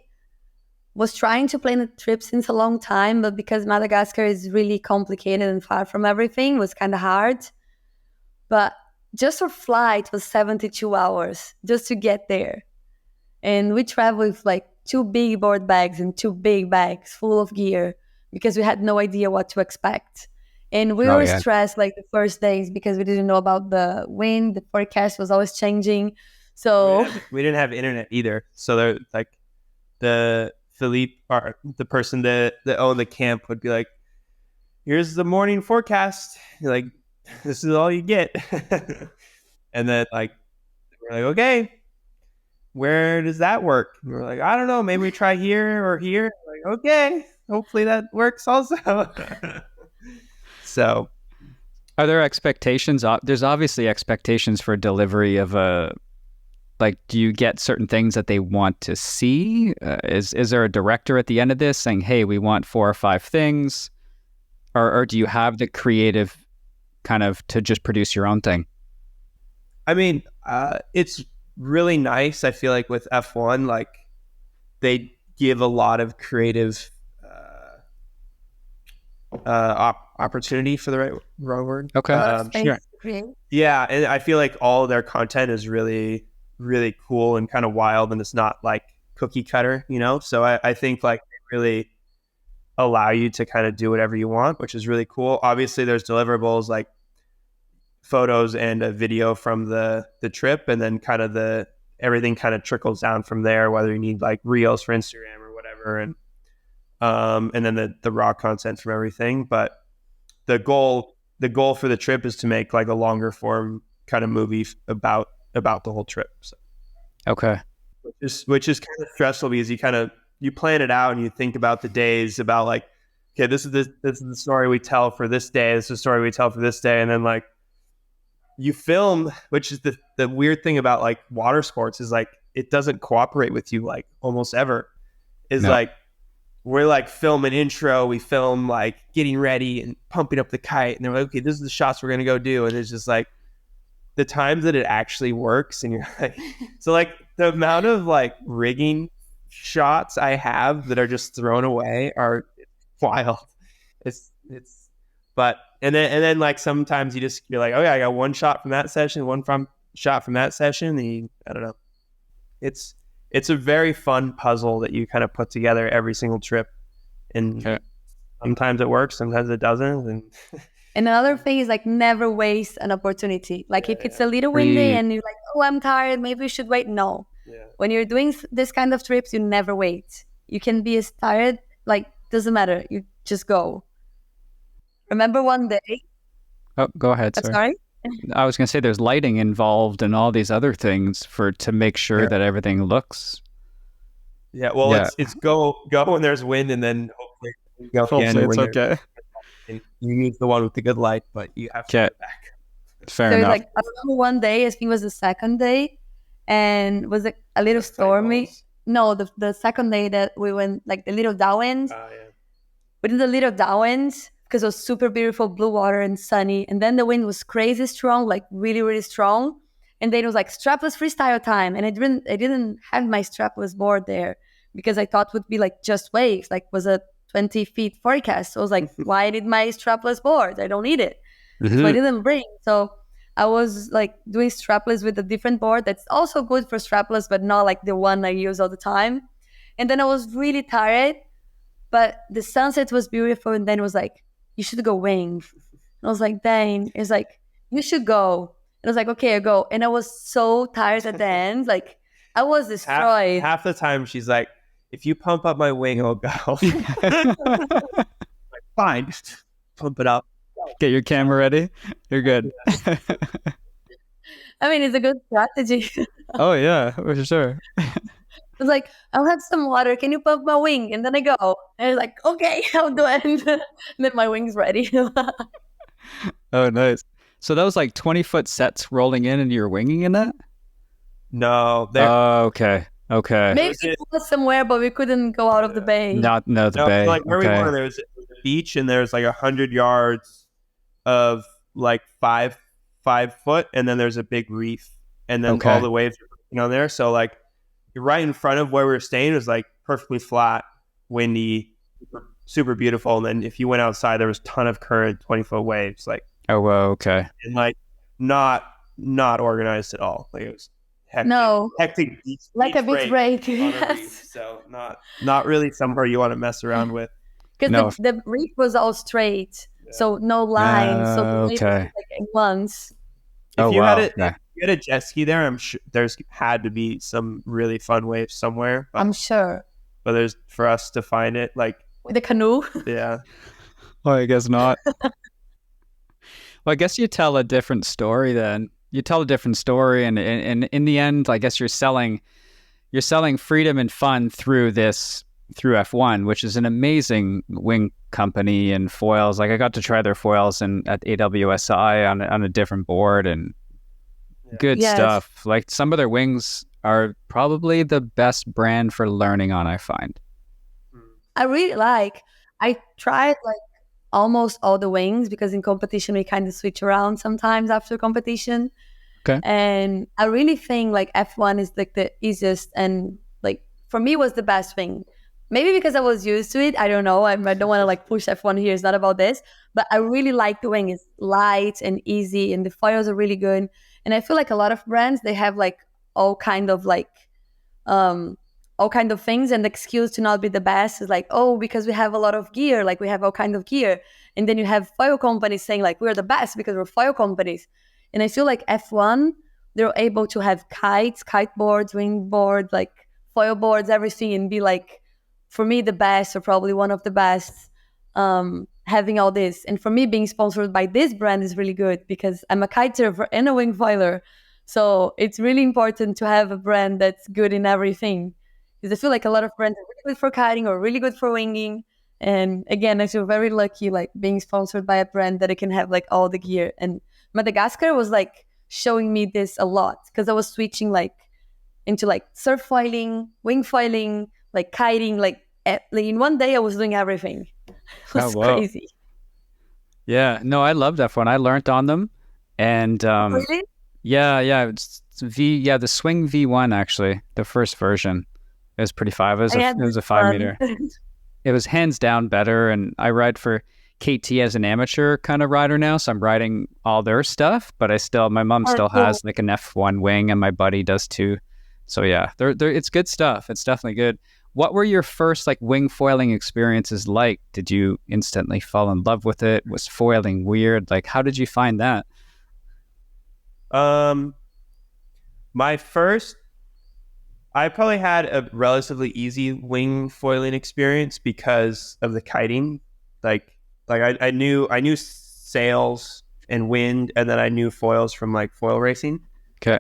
was trying to plan a trip since a long time, but because Madagascar is really complicated and far from everything, it was kind of hard. But just our flight was 72 hours just to get there. And we traveled with like 2 big board bags and 2 big bags full of gear because we had no idea what to expect. And we were stressed like the first days because we didn't know about the wind. The forecast was always changing. So we didn't have internet either. So they're like the Philippe, or the person that owned the camp, would be like, here's the morning forecast. You're like, this is all you get. And then like we're like, okay, where does that work? And we're like, I don't know, maybe we try here or here. Like, okay, hopefully that works also. So are there expectations? There's obviously expectations for delivery of like, do you get certain things that they want to see? Is there a director at the end of this saying, hey, we want 4 or 5 things? Or do you have the creative kind of to just produce your own thing? I mean, it's really nice. I feel like with F1, like they give a lot of creative opportunity, for the wrong word. Okay. Sure. Yeah, and I feel like all of their content is really, really cool and kind of wild, and it's not like cookie cutter, you know? So I think like they really allow you to kind of do whatever you want, which is really cool. Obviously there's deliverables like photos and a video from the trip, and then kind of everything kind of trickles down from there, whether you need like reels for Instagram or whatever, and then the raw content from everything. But the goal for the trip is to make like a longer form kind of movie about the whole trip. So. Okay. Which is kind of stressful because you plan it out and you think about the days, about like, okay, this is the story we tell for this day. This is the story we tell for this day. And then like you film, which is the weird thing about like water sports, is like, it doesn't cooperate with you like almost ever. Like, we're like film an intro, we film like getting ready and pumping up the kite, and they're like, okay, this is the shots we're going to go do. And it's just like the times that it actually works, and you're like, so like the amount of like rigging shots I have that are just thrown away are wild. But and then like sometimes you're like, okay, I got one shot from that session, shot from that session. And I don't know. It's a very fun puzzle that you kind of put together every single trip, and sometimes it works, sometimes it doesn't, and And another thing is like never waste an opportunity. Like if it's a little windy and you're like, oh, I'm tired, maybe we should wait. No. Yeah. When you're doing this kind of trips, you never wait. You can be as tired, like doesn't matter. You just go. Remember one day? Oh, go ahead, I'm sorry. sorry? I was going to say there's lighting involved and all these other things to make sure that everything looks. Yeah, well, it's go when there's wind, and then hopefully you go again Hopefully it's when okay. and you use the one with the good light, but you have to go back. Fair So enough. like I remember one day, I think it was the second day, and was a little stormy. No, the second day that we went, like the little downwind. Oh, yeah. We did the little downwind because it was super beautiful, blue water and sunny. And then the wind was crazy strong, like really, really strong. And then it was like strapless freestyle time. And I didn't have my strapless board there because I thought it would be like just waves, like was a 20 feet forecast. So I was like, why need my strapless board? I don't need it. So I didn't bring. So I was like doing strapless with a different board that's also good for strapless, but not like the one I use all the time. And then I was really tired, but the sunset was beautiful. And then it was like, you should go wing. And I was like, Dane, it's like, you should go. And I was like, okay, I go. And I was so tired at the end. Like I was destroyed. Half the time she's like, if you pump up my wing, I'll go. Like, fine, just pump it up. Get your camera ready. You're good. I mean, it's a good strategy. Oh yeah, for sure. I was like, I'll have some water. Can you pump my wing? And then I go. And I was like, okay, I'll do it. And then my wing's ready. Oh, nice. So that was like 20-foot sets rolling in and you're winging in that? No. Oh, okay. Maybe it was somewhere, but we couldn't go out of the bay. Not the bay. Like where we were, there was a beach and there's like 100 yards of like 5 foot, and then there's a big reef, and then all the waves are on there. So like right in front of where we were staying was like perfectly flat, windy, super beautiful. And then if you went outside, there was a ton of current, 20-foot waves. Like, oh, well, okay. And like not organized at all. Like it was hectic beach, like a beach break. Yes. So not really somewhere you want to mess around with. Because the reef was all straight, so no lines. So the wave was like in once. If you had a jet ski there, I'm sure there's had to be some really fun waves somewhere. I'm sure. But there's for us to find it, like with a canoe. Yeah. Well, I guess not. Well, I guess you tell a different story then. You tell a different story, and in the end, I guess you're selling freedom and fun through F1, which is an amazing wing company and foils. Like I got to try their foils at AWSI on a different board and good stuff. Like some of their wings are probably the best brand for learning on, I find. I tried like almost all the wings because in competition we kind of switch around sometimes after competition. Okay. And I really think like F1 is like the easiest and like for me was the best wing. Maybe because I was used to it. I don't know. I don't want to like push F1 here. It's not about this. But I really like the wing. It's light and easy and the foils are really good. And I feel like a lot of brands, they have like all kind of things, and the excuse to not be the best is like, oh, because we have a lot of gear, like we have all kind of gear. And then you have foil companies saying like we're the best because we're foil companies. And I feel like F1, they're able to have kites, kite boards, wing board, like foil boards, everything, and be like, for me, the best or probably one of the best, having all this. And for me, being sponsored by this brand is really good because I'm a kite surfer and a wing foiler. So it's really important to have a brand that's good in everything. Because I feel like a lot of brands are really good for kiting or really good for winging. And again, I feel very lucky like being sponsored by a brand that I can have like all the gear. And Madagascar was like showing me this a lot because I was switching like into like surf foiling, wing foiling, like kiting, like in one day I was doing everything. It was crazy. Yeah, no, I loved F1. I learned on them, and really? Yeah, it's the Swing V1 actually, the first version. It was pretty fine. It was a 5 meter. It was hands down better, and I ride for KT as an amateur kind of rider now, so I'm riding all their stuff, but my mom still has like an F1 wing, and my buddy does too. So yeah, they're it's good stuff. It's definitely good. what were your first like wing foiling experiences like? Did you instantly fall in love with it? Was foiling weird? Like, how did you find that? My first, I probably had a relatively easy wing foiling experience because of the kiting. I knew sails and wind, and then I knew foils from like foil racing. Okay.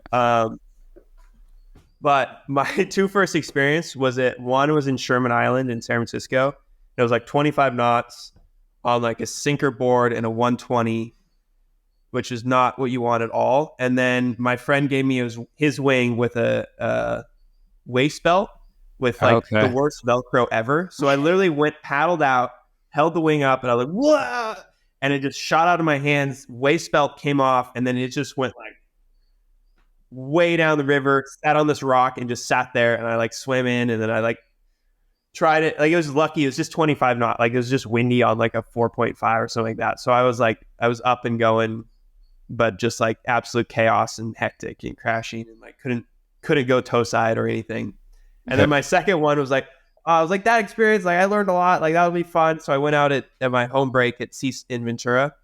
But my two first experience one was in Sherman Island in San Francisco. It was like 25 knots on like a sinker board and a 120, which is not what you want at all. And then my friend gave me his wing with a waist belt with like the worst Velcro ever. So I literally paddled out, held the wing up, and I was like, whoa! And it just shot out of my hands. Waist belt came off, and then it just went like way down the river, sat on this rock and just sat there, and I like swam in, and then I like tried it. Like it was lucky. It was just 25 knot. Like it was just windy on like a 4.5 or something like that. So I was up and going, but just like absolute chaos and hectic and crashing, and like couldn't go toe side or anything. And then my second one was like, I was like, that experience, like I learned a lot, like that would be fun. So I went out at my home break at Cease in Ventura,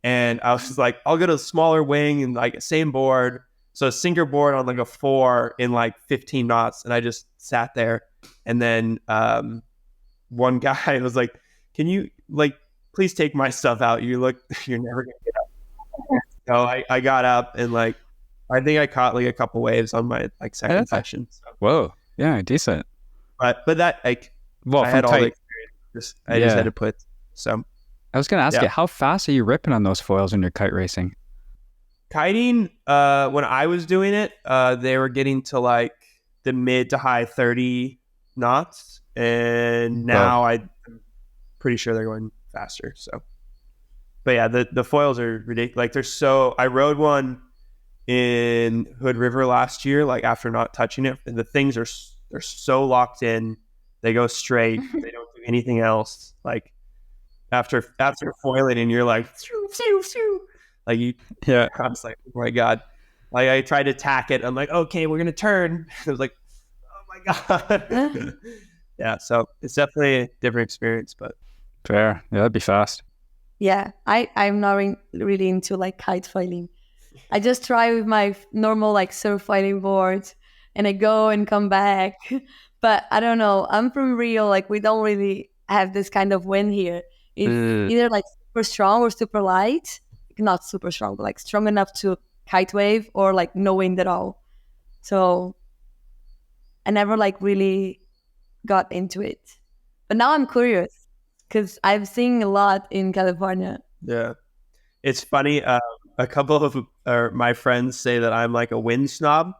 and I was just like, I'll go to a smaller wing and like same board. So a sinker board on like a 4 in like 15 knots. And I just sat there. And then one guy was like, can you like, please take my stuff out. You're never going to get up. So I got up, and like, I think I caught like a couple waves on my like second session. So. Whoa. Yeah. Decent. But that like, well, I had all the experience. I just had to put, so. I was going to ask you, how fast are you ripping on those foils when you're kite racing? Kiting, when I was doing it, they were getting to like the mid to high 30 knots, and now I'm pretty sure they're going faster. So, but yeah, the foils are ridiculous. Like I rode one in Hood River last year, like after not touching it, and the things they're so locked in, they go straight, they don't do anything else. Like after foiling, and you're like, shoo, shoo, shoo. Like I was like, oh my God. Like I tried to tack it. I'm like, okay, we're going to turn. I was like, oh my God. Yeah. So it's definitely a different experience, but. Fair. Yeah, that'd be fast. Yeah. I'm not really into like kite foiling. I just try with my normal like surf foiling board, and I go and come back. But I don't know. I'm from Rio. Like we don't really have this kind of wind here. It's either like super strong or super light. Not super strong, but like strong enough to kite wave, or like no wind at all. So I never like really got into it. But now I'm curious because I've seen a lot in California. Yeah. It's funny. A couple of my friends say that I'm like a wind snob,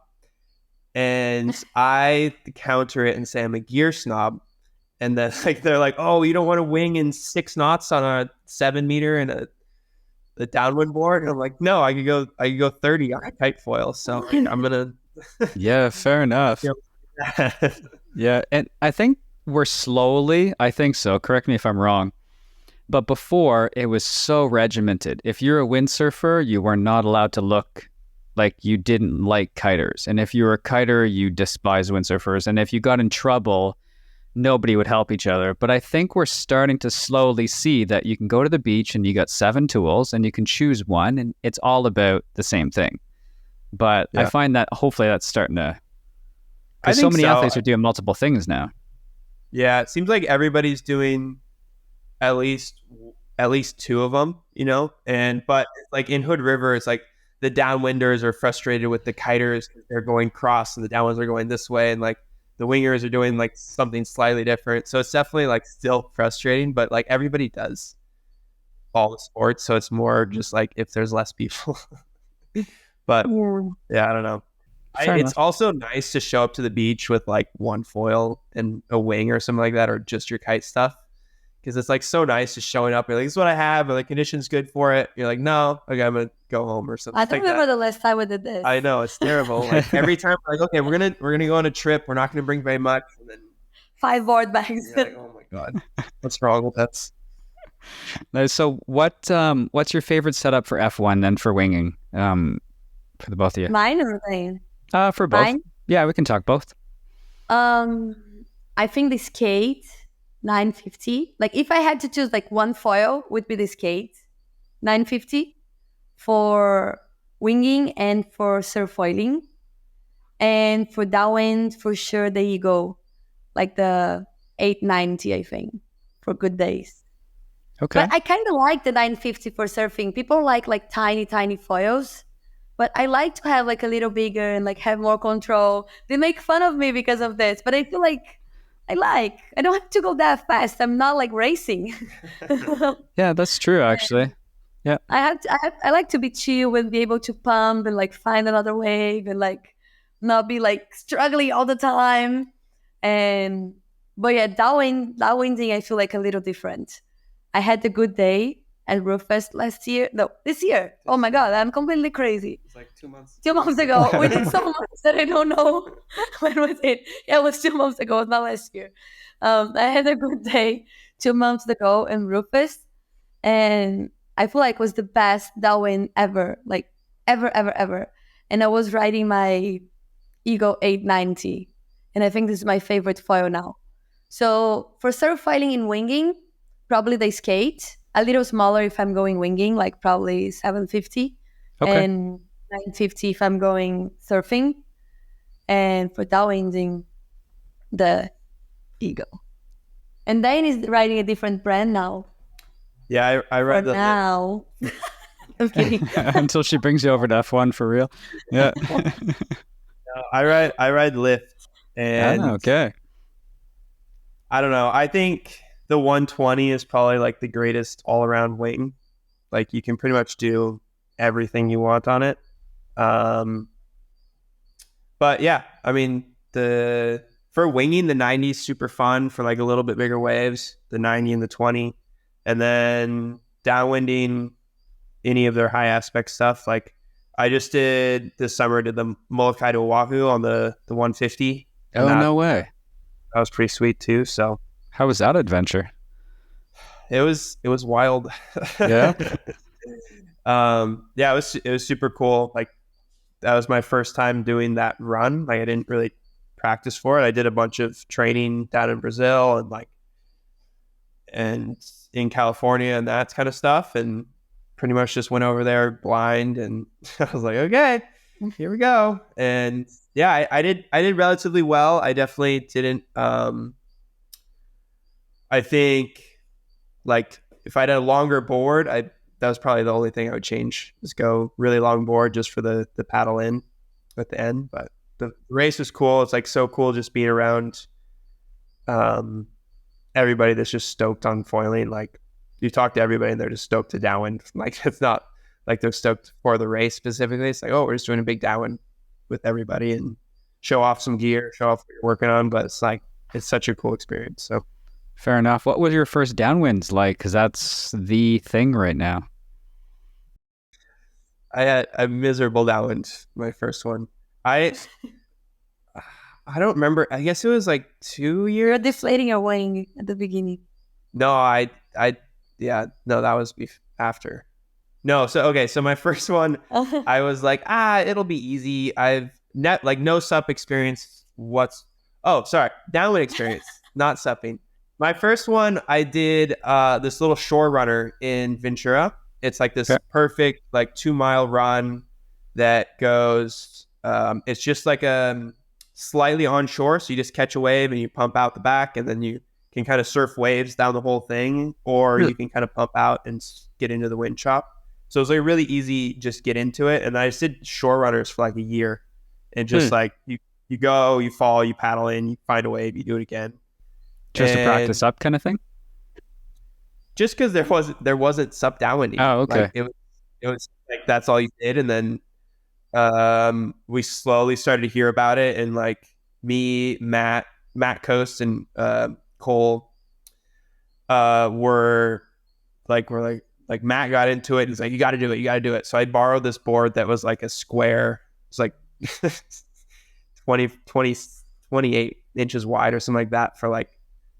and I counter it and say I'm a gear snob. And then like they're like, oh, you don't want to wing in 6 knots on a 7 meter and the downwind board? And I'm like, no, I could go 30 on a kite foil. So like, I'm gonna. Yeah, fair enough. Yeah, and I think we're slowly. I think so. Correct me if I'm wrong. But before, it was so regimented. If you're a windsurfer, you were not allowed to look like you didn't like kiters. And if you were a kiter, you despised windsurfers. And if you got in trouble, nobody would help each other. But I think we're starting to slowly see that you can go to the beach and you got 7 tools and you can choose one, and it's all about the same thing. But I find that hopefully that's starting to, because so many athletes are doing multiple things now. Yeah, it seems like everybody's doing at least 2 of them, you know. But like in Hood River, it's like the downwinders are frustrated with the kiters because they're going cross and the downwinders are going this way, and like the wingers are doing like something slightly different. So it's definitely like still frustrating, but like everybody does all the sports, so it's more just like if there's less people. But yeah, I don't know. It's also nice to show up to the beach with like one foil and a wing or something like that, or just your kite stuff, because it's like so nice just showing up. You're like, this is what I have, but the condition's good for it. You're like, no, okay, I'm gonna go home or something. I don't remember the last time we did this. I know, it's terrible. Like every time, like, okay, we're gonna go on a trip. We're not gonna bring very much, and then 5 board bags. Like, oh my God, what's wrong with that? Now, so what's your favorite setup for F1 then for winging? For the both of you. Mine or Dane? For both. Mine? Yeah, we can talk both. I think the skate 950. Like if I had to choose like one foil, would be the skate 950 for winging and for surfoiling. And for downwind, for sure, the Eagle, like the 890, I think, for good days. Okay. But I kind of like the 950 for surfing. People like tiny, tiny foils. But I like to have like a little bigger and like have more control. They make fun of me because of this, but I feel like I don't have to go that fast. I'm not like racing. Yeah, that's true, actually. Yeah. I like to be chill and be able to pump and like find another wave and like not be like struggling all the time. And but yeah, downwinding I feel like a little different. I had a good day at Rooffest last year. No, this year. Oh my god, I'm completely crazy. It's like 2 months. 2 months ago. We did so much that I don't know when was it. Yeah, it was 2 months ago, not last year. I had a good day 2 months ago in Rufus, and I feel like it was the best downwind ever, like ever. And I was riding my Eagle 890, and I think this is my favorite foil now. So for surf filing and winging, probably they skate a little smaller if I'm going winging, like probably 750, Okay. and 950 if I'm going surfing. And for downwinding, the Eagle. And Dane is riding a different brand now. Yeah, I For read the now. I'm kidding. Until she brings you over to F1 for real. Yeah. I ride Lyft, and Okay. I don't know. I think the 120 is probably like the greatest all around wing. Like you can pretty much do everything you want on it. But yeah, I mean for winging, the 90 is super fun for like a little bit bigger waves, the 90 and the 20. And then downwinding, any of their high aspect stuff. Like I just did this summer, did the Molokai to Oahu on the 150. Oh, no way. That was pretty sweet too. So How was that adventure? it was wild. Yeah. Yeah, it was super cool. Like that was my first time doing that run. Like I didn't really practice for it. I did a bunch of training down in Brazil and in California and that kind of stuff, and pretty much just went over there blind, and I was like, okay, here we go. And yeah, I did relatively well. I definitely didn't I think like if I had a longer board, that was probably the only thing I would change, is go really long board just for the paddle in at the end. But the race was cool. It's like so cool just being around everybody that's just stoked on foiling. Like you talk to everybody and they're just stoked to downwind. Like it's not like they're stoked for the race specifically. It's like, oh, we're just doing a big downwind with everybody and show off some gear, show off what you're working on. But it's like, it's such a cool experience. So Fair enough. What was your first downwinds like? Because that's the thing right now. I had a miserable downwind, my first one. I don't remember. I guess it was like 2 years. You're deflating your wing at the beginning. No, yeah, no, that was after. No, so my first one, I was like, it'll be easy. I've no sup experience. Downwind experience, not supping. My first one, I did this little shore runner in Ventura. It's like this perfect like 2 mile run that goes. It's just like slightly onshore, so you just catch a wave and you pump out the back, and then you can kind of surf waves down the whole thing, or you can kind of pump out and get into the wind chop. So it was like really easy, just get into it. And I just did shore runners for like a year, and just like you go, you fall, you paddle in, you find a wave, you do it again. Just to practice up kind of thing? Just because there wasn't sup downwinding. Oh, okay. Like, it was like that's all you did, and then we slowly started to hear about it, and like me, Matt Coast, and Cole were like Matt got into it and he's like, you got to do it. So I borrowed this board that was like a square. It's like 28 inches wide or something like that for like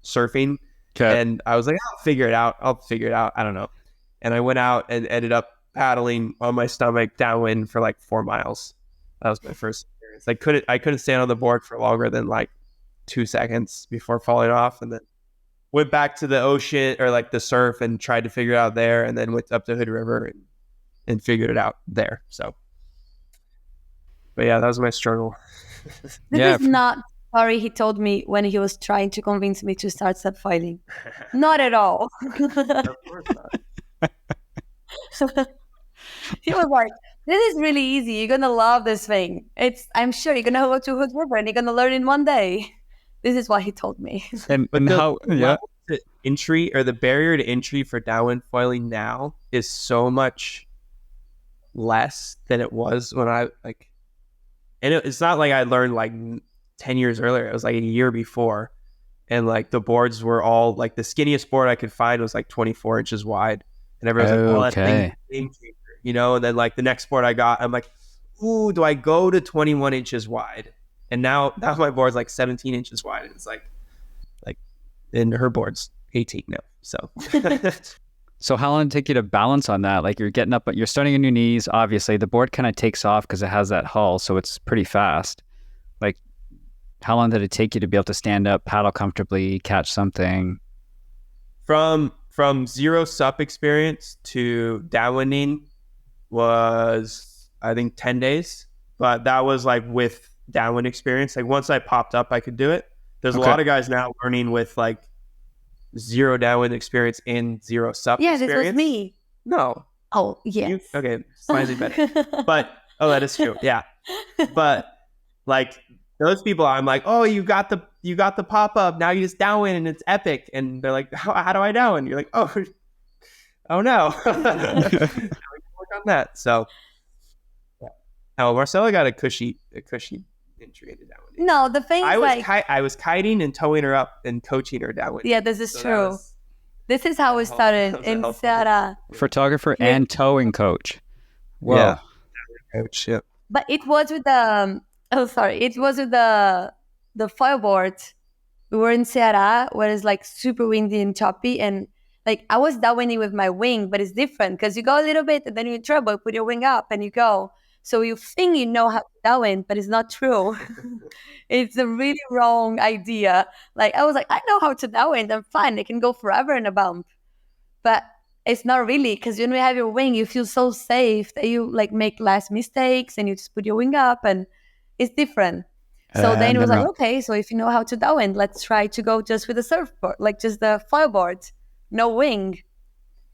surfing. Okay. And I was like, I'll figure it out. I don't know. And I went out and ended up paddling on my stomach downwind for like 4 miles. That was my first experience. I couldn't stand on the board for longer than like 2 seconds before falling off, and then went back to the ocean or like the surf and tried to figure it out there, and then went up to Hood River and figured it out there. So, but yeah, that was my struggle. This is not story he told me when he was trying to convince me to start subfiling. Not at all. Of course not. He was like, this is really easy. You're going to love this thing. I'm sure you're going to go to Hood River and you're going to learn in one day. This is what he told me. And The entry or the barrier to entry for downwind foiling now is so much less than it was when I like, and it's not like I learned like 10 years earlier. It was like a year before. And like the boards were all like the skinniest board I could find was like 24 inches wide. And everyone's like, oh, that thing is a game changer, you know? And then like the next board I got, I'm like, ooh, do I go to 21 inches wide? And now my board's like 17 inches wide. And it's like, and her board's 18 now. So, So how long did it take you to balance on that? Like you're getting up, but you're starting on your knees. Obviously the board kind of takes off because it has that hull. So it's pretty fast. Like how long did it take you to be able to stand up, paddle comfortably, catch something? from zero sup experience to downwinding was, I think, 10 days. But that was like with downwind experience. Like once I popped up, I could do it. There's a lot of guys now learning with like zero downwind experience and zero sup Yeah, experience. this was me. No. Oh, yes. Okay, slightly better. But, that is true. Yeah. But like those people, I'm like, oh, you got the pop up. Now you just downwind and it's epic. And they're like, how do I downwind? You're like, oh no. Work on that. So, yeah. Oh, Marcella got a cushy entry into downwind. No, the thing is I was kiting and towing her up and coaching her downwind. Yeah, this is true. This is how we started in Nazaré. Photographer and towing coach. Whoa. Yeah. Coach, yeah. But it was with the it was with the foilboard. We were in Ceará, where it's like super windy and choppy, and like I was downwinding with my wing, but it's different because you go a little bit and then you're in trouble, put your wing up and you go. So you think you know how to downwind, but it's not true. It's a really wrong idea. Like I was like, I know how to downwind. I'm fine. I can go forever in a bump. But it's not really, because when you have your wing, you feel so safe that you like make less mistakes and you just put your wing up and it's different. So Dane was like, okay, so if you know how to downwind, let's try to go just with the surfboard, like just the foilboard, no wing.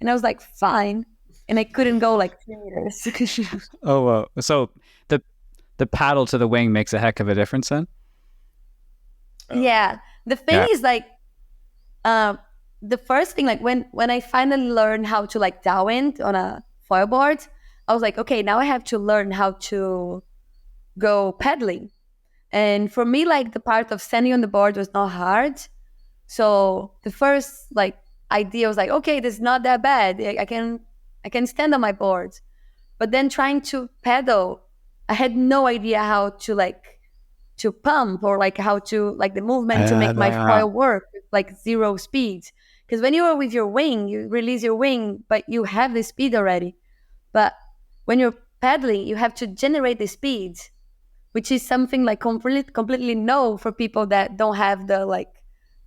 And I was like, fine. And I couldn't go like 3 meters. Oh, so the paddle to the wing makes a heck of a difference then? Yeah. The thing is like, the first thing, like when I finally learned how to like downwind on a foilboard, I was like, okay, now I have to learn how to go paddling. And for me, like the part of standing on the board was not hard. So the first like idea was like, okay, this is not that bad. I can stand on my board. But then trying to paddle, I had no idea how to like to pump or like how to like the movement to make my foil work with like zero speed. Because when you are with your wing, you release your wing, but you have the speed already. But when you're paddling, you have to generate the speed, which is something like completely no for people that don't have the like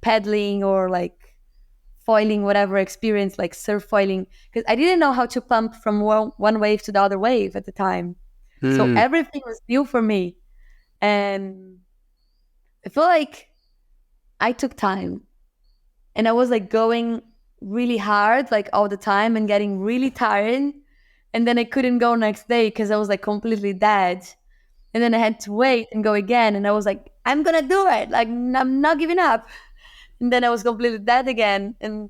paddling or like foiling, whatever experience, like surf foiling. Because I didn't know how to pump from one wave to the other wave at the time. So everything was new for me. And I feel like I took time. And I was like going really hard, like all the time and getting really tired. And then I couldn't go next day because I was like completely dead. And then I had to wait and go again. And I was like, I'm going to do it. Like, I'm not giving up. And then I was completely dead again. And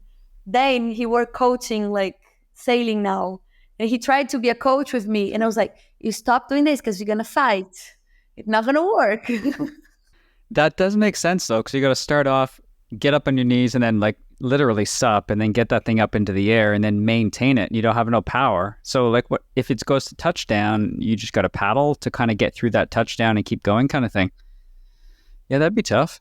Dane, he worked coaching, like sailing now. And he tried to be a coach with me. And I was like, you stop doing this because you're going to fight. It's not going to work. That does make sense though, because you got to start off, get up on your knees and then like literally sup and then get that thing up into the air and then maintain it. You don't have no power. So like what if it goes to touchdown, you just got to paddle to kind of get through that touchdown and keep going kind of thing. Yeah, that'd be tough.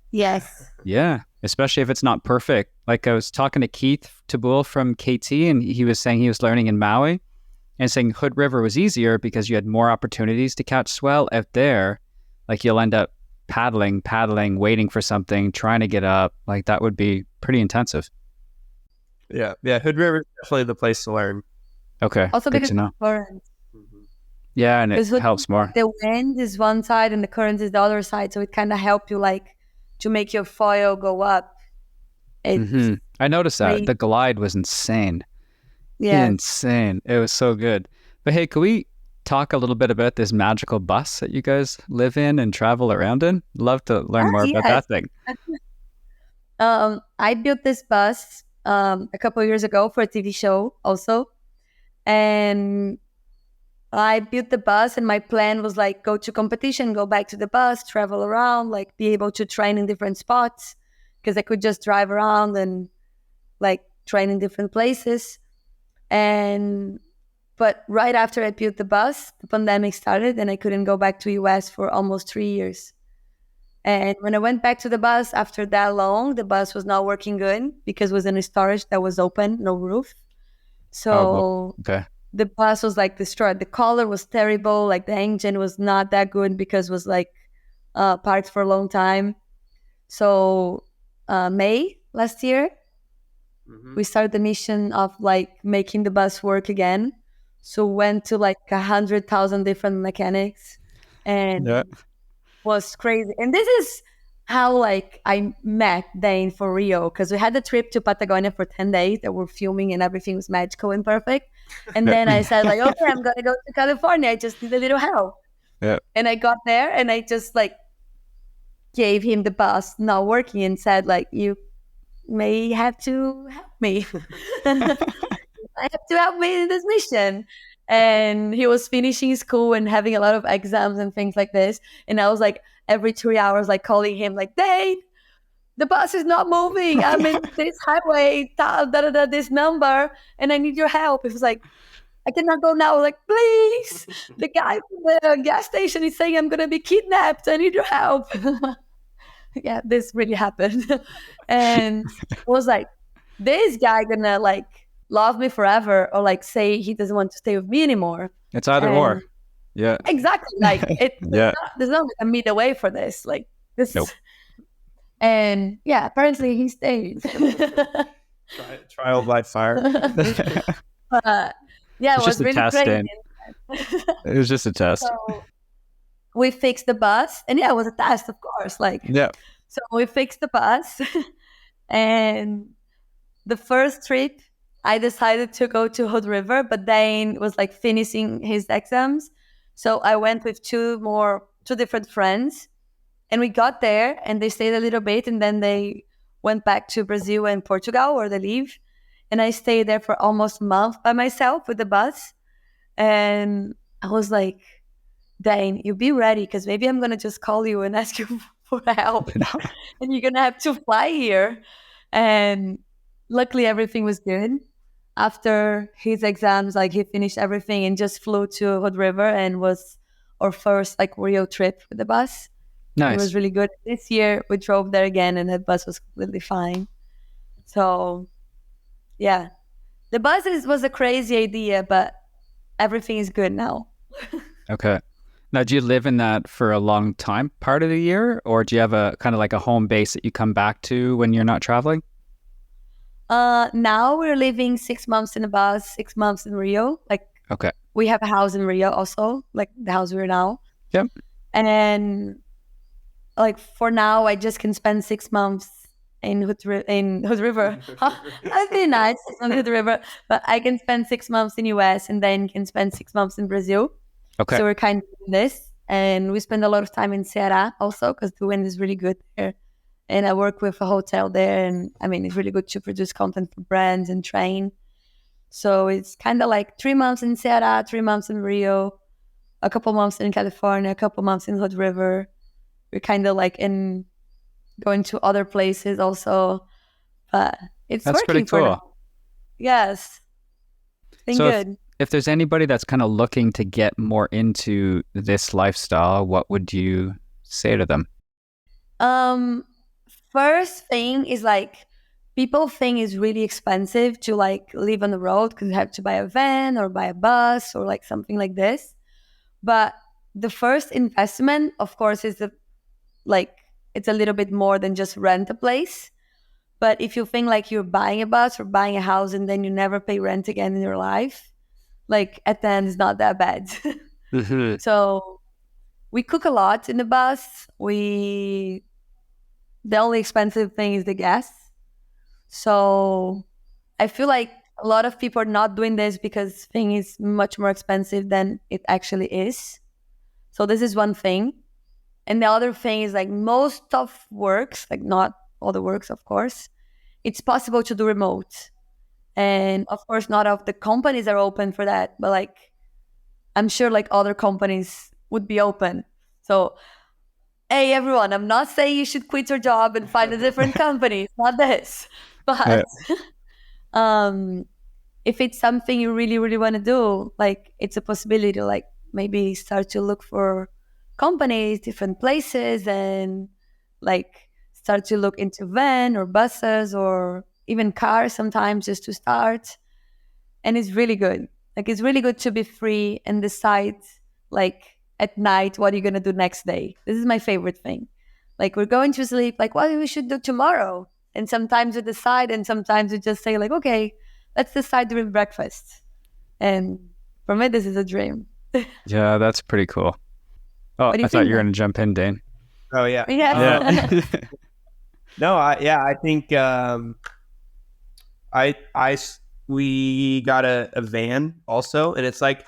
Yes. Yeah, especially if it's not perfect. Like I was talking to Keith Tabul from KT and he was saying he was learning in Maui and saying Hood River was easier because you had more opportunities to catch swell. Out there, like you'll end up paddling, waiting for something, trying to get up. Like that would be pretty intensive. Yeah. Hood River is definitely the place to learn. Okay. Also good because to know. of current. Yeah, and it helps more. The wind is one side and the current is the other side, so it kind of helps you like to make your foil go up. I noticed that great. the glide was insane. Yeah. Insane. It was so good. But hey, can we talk a little bit about this magical bus that you guys live in and travel around in? Love to learn more about that thing. I built this bus a couple of years ago for a TV show also. And I built the bus and my plan was like go to competition, go back to the bus, travel around, like be able to train in different spots because I could just drive around and like train in different places. But right after I built the bus, the pandemic started and I couldn't go back to US for almost 3 years. And when I went back to the bus after that long, the bus was not working good because it was in a storage that was open, no roof. So the bus was like destroyed. The color was terrible. Like the engine was not that good because it was like parked for a long time. So May last year, we started the mission of like making the bus work again. So went to like 100,000 different mechanics and was crazy. And this is how like I met Dane for Rio, because we had a trip to Patagonia for 10 days that we're filming and everything was magical and perfect. And then I said like, okay, I'm going to go to California. I just need a little help. Yeah. And I got there and I just like gave him the bus not working and said like, you may have to help me. I have to help me in this mission. And he was finishing school and having a lot of exams and things like this. And I was like, every 3 hours, like calling him like, Dane, the bus is not moving. I'm in this highway, this number, and I need your help. It was like, I cannot go now. Like, please, the guy from the gas station is saying I'm going to be kidnapped. I need your help. Yeah, this really happened. And I was like, this guy gonna like love me forever or like say he doesn't want to stay with me anymore. It's either or. Yeah. Exactly. Like there's not a middle way for this. Like this. Nope. And yeah, apparently he stayed. Trial by fire. Yeah, it was really crazy. It was just a test. So we fixed the bus, and yeah, it was a test, of course. Like so we fixed the bus, and the first trip I decided to go to Hood River, but Dane was like finishing his exams. So I went with two different friends, and we got there and they stayed a little bit and then they went back to Brazil and Portugal where they live. And I stayed there for almost a month by myself with the bus. And I was like, Dane, you be ready because maybe I'm going to just call you and ask you for help. And you're going to have to fly here. And luckily everything was good. After his exams, like he finished everything and just flew to Hood River and was our first like Rio trip with the bus. Nice. It was really good. This year we drove there again and the bus was completely fine. So yeah, the bus was a crazy idea, but everything is good now. Okay. Now, do you live in that for a long time part of the year, or do you have a kind of like a home base that you come back to when you're not traveling? Now we're living 6 months in a bus, 6 months in Rio. Like, okay, we have a house in Rio also, like the house we're now. Yep. And like for now, I just can spend 6 months in Hood River. That'd be nice on Hood River, but I can spend 6 months in US and then can spend 6 months in Brazil. Okay. So we're kind of doing this, and we spend a lot of time in Ceará also because the wind is really good there. And I work with a hotel there, and I mean, it's really good to produce content for brands and train. So it's kind of like 3 months in Ceará, 3 months in Rio, a couple months in California, a couple months in Hood River. We're kind of like going to other places also, but it's That's working pretty cool. for now. Yes, it's been good. If there's anybody that's kind of looking to get more into this lifestyle, what would you say to them? First thing is like people think it's really expensive to like live on the road because you have to buy a van or buy a bus or like something like this. But the first investment, of course, is like it's a little bit more than just rent a place. But if you think like you're buying a bus or buying a house and then you never pay rent again in your life, like at the end it's not that bad. So we cook a lot in the bus. The only expensive thing is the gas. So I feel like a lot of people are not doing this because thing is much more expensive than it actually is. So this is one thing. And the other thing is like most of works, like not all the works, of course, it's possible to do remote. And of course, not all of the companies are open for that, but like I'm sure like other companies would be open. So, hey, everyone, I'm not saying you should quit your job and find a different company. It's not this. But if it's something you really, really want to do, like it's a possibility to like maybe start to look for companies, different places, and like start to look into van or buses or even cars sometimes just to start. And it's really good. Like it's really good to be free and decide like at night what you're gonna do next day. This is my favorite thing. Like we're going to sleep, like what we should do tomorrow. And sometimes we decide and sometimes we just say like, okay, let's decide during breakfast. And for me this is a dream. Yeah, that's pretty cool. Oh, I thought you were going to jump in, Dane. Oh yeah. Yeah. No, I think we got a van also, and it's like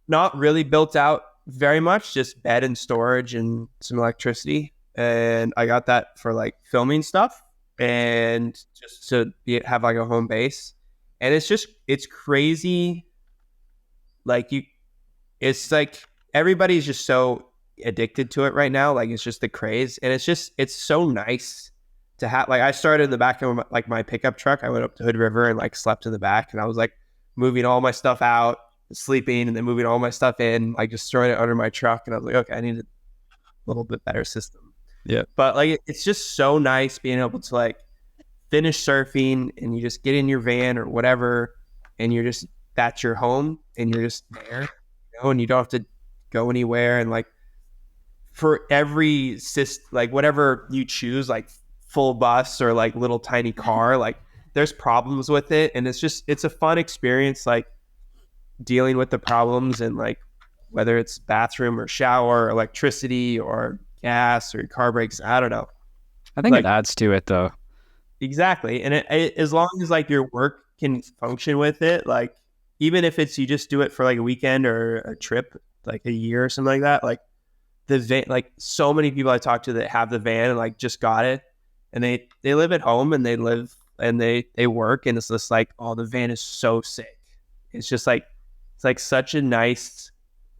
not really built out very much, just bed and storage and some electricity. And I got that for like filming stuff and just to have like a home base. And it's crazy. Like it's like everybody's just so addicted to it right now. Like it's just the craze, and it's so nice to have. Like I started in the back of my pickup truck. I went up to Hood River and like slept in the back, and I was like moving all my stuff out, sleeping, and then moving all my stuff in, like just throwing it under my truck. And I was like, okay, I need a little bit better system. Yeah. But like it's just so nice being able to like finish surfing and you just get in your van or whatever, and that's your home, and you're just there, and you don't have to go anywhere. And like for every like whatever you choose, like full bus or like little tiny car, like there's problems with it, and it's a fun experience, like dealing with the problems, and like whether it's bathroom or shower or electricity or gas or car brakes, I don't know. I think it adds to it though. Exactly. And it as long as like your work can function with it, like even if it's you just do it for like a weekend or a trip, like a year or something like that, like the van, like so many people I talk to that have the van and like just got it, and they live at home and they live and they work, and it's just like, oh, the van is so sick. It's just like it's like such a nice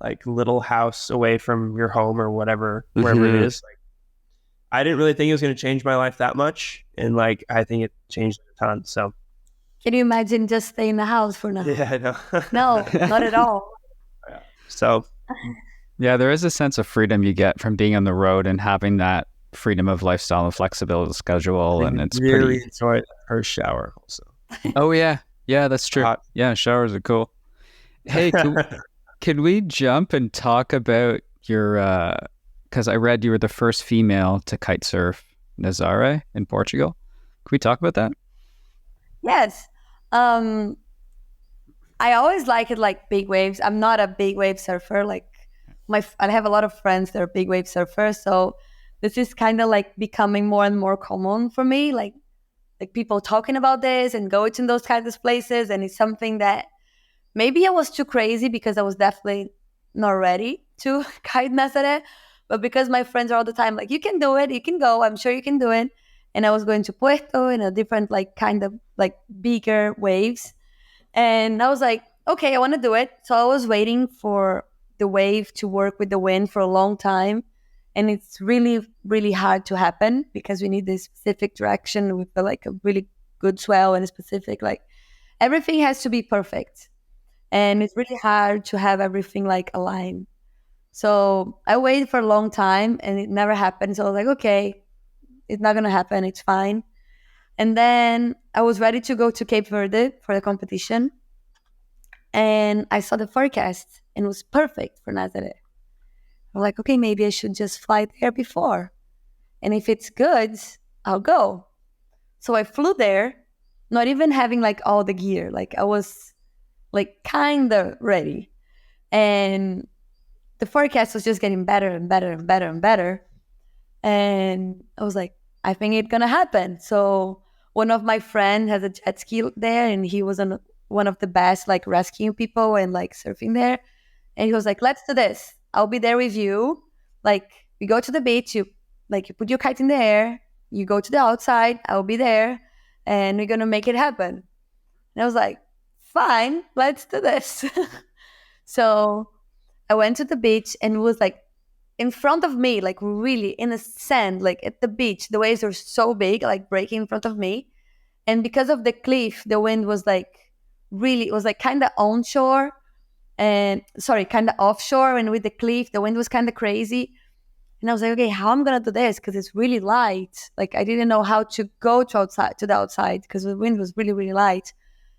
like little house away from your home or whatever, wherever it is. Like I didn't really think it was going to change my life that much, and like I think it changed a ton. So can you imagine just staying in the house for now? yeah, I know. No, not at all. So yeah, there is a sense of freedom you get from being on the road and having that freedom of lifestyle and flexibility of schedule, and it's really pretty. enjoyed her shower also. Oh yeah, that's true. Hot. Yeah, showers are cool. Hey, can we jump and talk about your? Because I read you were the first female to kite surf Nazaré in Portugal. Can we talk about that? Yes. I always liked like big waves. I'm not a big wave surfer. Like I have a lot of friends that are big wave surfers. So this is kind of like becoming more and more common for me. Like people talking about this and going to those kinds of places. And it's something that maybe I was too crazy because I was definitely not ready to kite Nazaré. But because my friends are all the time like, you can do it, you can go, I'm sure you can do it. And I was going to Puerto in a different like kind of like bigger waves. And I was like, okay, I want to do it. So I was waiting for the wave to work with the wind for a long time. And it's really, really hard to happen because we need this specific direction with like a really good swell and a specific, like everything has to be perfect. And it's really hard to have everything like aligned. So I waited for a long time and it never happened. So I was like, okay, it's not going to happen. It's fine. And then I was ready to go to Cape Verde for the competition. And I saw the forecast and it was perfect for Nazaré. I'm like, okay, maybe I should just fly there before. And if it's good, I'll go. So I flew there, not even having like all the gear. Like I was like kind of ready. And the forecast was just getting better and better and better and better. And I was like, I think it's gonna happen. So one of my friends has a jet ski there, and he was one of the best like rescuing people and like surfing there. And he was like, let's do this. I'll be there with you. Like we go to the beach, you put your kite in the air, you go to the outside, I'll be there, and we're gonna make it happen. And I was like, fine, let's do this. So I went to the beach, and it was like in front of me, like really in the sand, like at the beach, the waves were so big, like breaking in front of me. And because of the cliff, the wind was like really, it was like kind of onshore and kind of offshore. And with the cliff, the wind was kind of crazy. And I was like, okay, how am I going to do this? Because it's really light. Like I didn't know how to go to the outside because the wind was really, really light.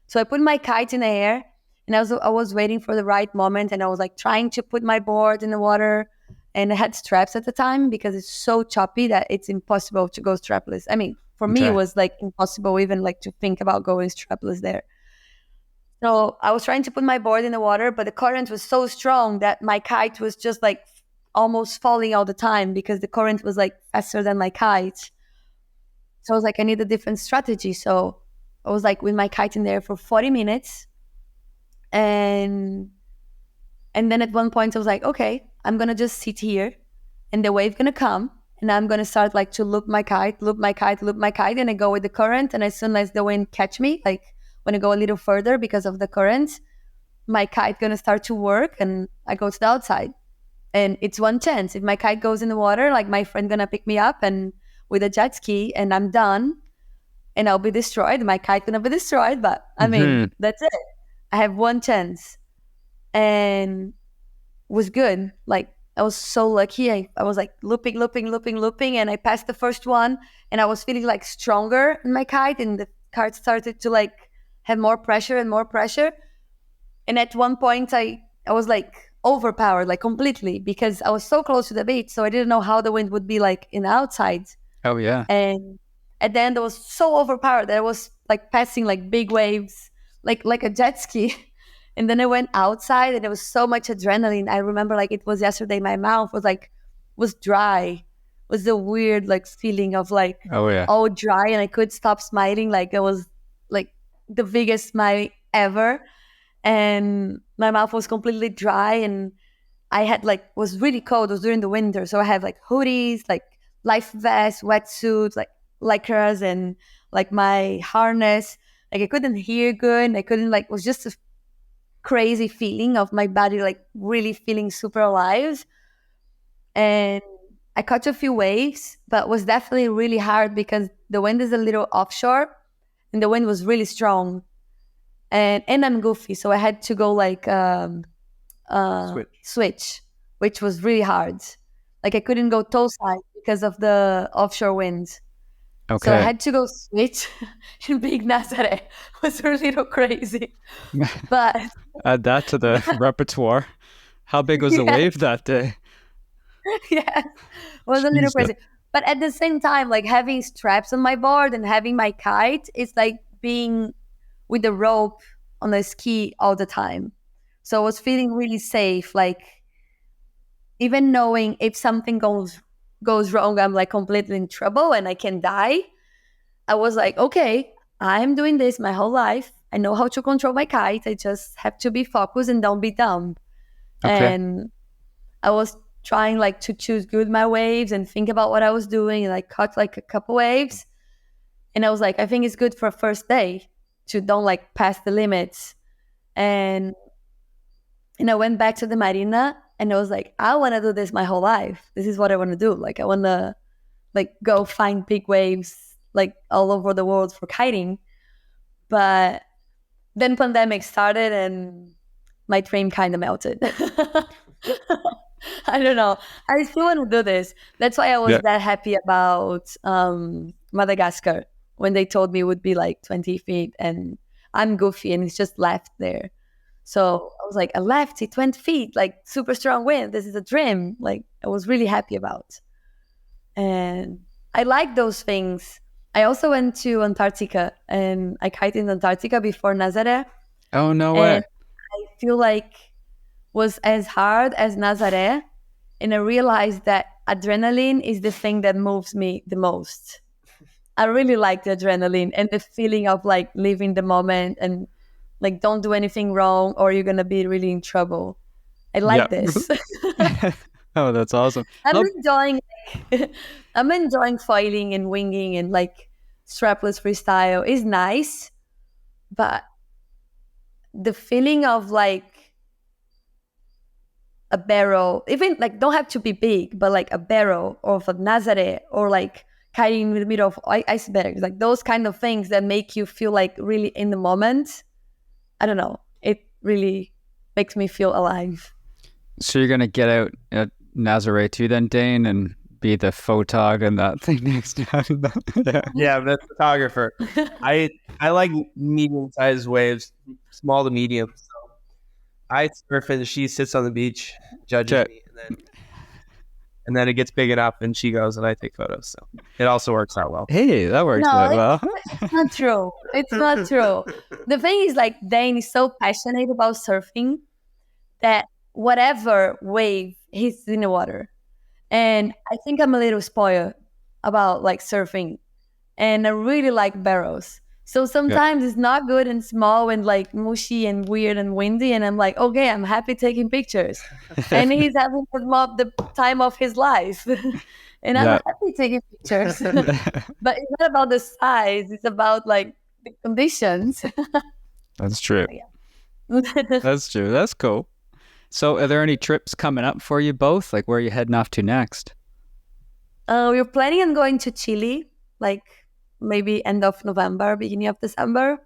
So I put my kite in the air, and I was waiting for the right moment. And I was like trying to put my board in the water. And I had straps at the time because it's so choppy that it's impossible to go strapless. I mean, for me, it was like impossible even like to think about going strapless there. So I was trying to put my board in the water, but the current was so strong that my kite was just like almost falling all the time because the current was like faster than my kite. So I was like, I need a different strategy. So I was like with my kite in there for 40 minutes. And then at one point I was like, okay, I'm going to just sit here and the wave going to come and I'm going to start like to loop my kite. And I go with the current. And as soon as the wind catch me, like when I go a little further because of the current, my kite going to start to work and I go to the outside. And it's one chance. If my kite goes in the water, like my friend going to pick me up and with a jet ski and I'm done and I'll be destroyed. My kite going to be destroyed. But I mean, that's it. I have one chance. And was good. Like I was so lucky. I was like looping, and I passed the first one, and I was feeling like stronger in my kite, and the kite started to like have more pressure. And at one point, I was like overpowered, like completely, because I was so close to the beach, so I didn't know how the wind would be like in the outside. Oh yeah. And at the end, I was so overpowered that I was like passing like big waves, like a jet ski. And then I went outside and there was so much adrenaline. I remember like it was yesterday, my mouth was dry. It was a weird like feeling of like all dry, and I could stop smiling. Like it was like the biggest smile ever. And my mouth was completely dry, and I had like, was really cold. It was during the winter. So I have like hoodies, like life vests, wetsuits, like lycras, and like my harness. Like I couldn't hear good. I couldn't like, it was just a crazy feeling of my body like really feeling super alive. And I caught a few waves, but it was definitely really hard because the wind is a little offshore and the wind was really strong. And I'm goofy, so I had to go like switch, which was really hard. Like I couldn't go toe side because of the offshore wind. Okay. So I had to go switch in big Nazaré. It was a little crazy. But add that to the repertoire. How big was the wave that day? Yeah, it was a little crazy. But at the same time, like having straps on my board and having my kite, it's like being with the rope on the ski all the time. So I was feeling really safe. Like even knowing if something goes wrong, I'm like completely in trouble and I can die. I was like, okay, I'm doing this my whole life. I know how to control my kite. I just have to be focused and don't be dumb. Okay. And I was trying like to choose good my waves and think about what I was doing. And I caught like a couple waves. And I was like, I think it's good for a first day to don't like pass the limits. And I went back to the marina and I was like, I want to do this my whole life. This is what I want to do. Like I want to like go find big waves like all over the world for kiting. But then pandemic started and my dream kind of melted. I don't know. I still want to do this. That's why I was that happy about Madagascar when they told me it would be like 20 feet and I'm goofy and it's just left there. So I was like, a lefty, 20 feet, like super strong wind. This is a dream. Like I was really happy about. And I like those things. I also went to Antarctica and I kited in Antarctica before Nazaré. Oh, no way. And I feel like was as hard as Nazaré. And I realized that adrenaline is the thing that moves me the most. I really like the adrenaline and the feeling of like living the moment and like don't do anything wrong or you're gonna be really in trouble. I like this. Oh, that's awesome. I'm enjoying I'm enjoying foiling and winging and like strapless freestyle is nice, but the feeling of like a barrel, even like don't have to be big, but like a barrel of a Nazaré or like kiting in the middle of icebergs, like those kind of things that make you feel like really in the moment. I don't know. It really makes me feel alive. So you're gonna get out at Nazaré too, then, Dane, and be the photog and that thing next to him. Yeah, I'm the photographer. I like medium-sized waves, small to medium. So I surf and she sits on the beach, judges me, and then it gets big enough, and she goes, and I take photos. So it also works out well. Hey, that works out well. It's not true. It's not true. The thing is, like, Dane is so passionate about surfing that whatever wave hits in the water. And I think I'm a little spoiled about like surfing, and I really like barrels. So sometimes it's not good and small and like mushy and weird and windy. And I'm like, okay, I'm happy taking pictures. And he's having the time of his life. And I'm happy taking pictures. But it's not about the size. It's about like the conditions. That's true. That's true. That's cool. So are there any trips coming up for you both? Like where are you heading off to next? We're planning on going to Chile, like maybe end of November, beginning of December.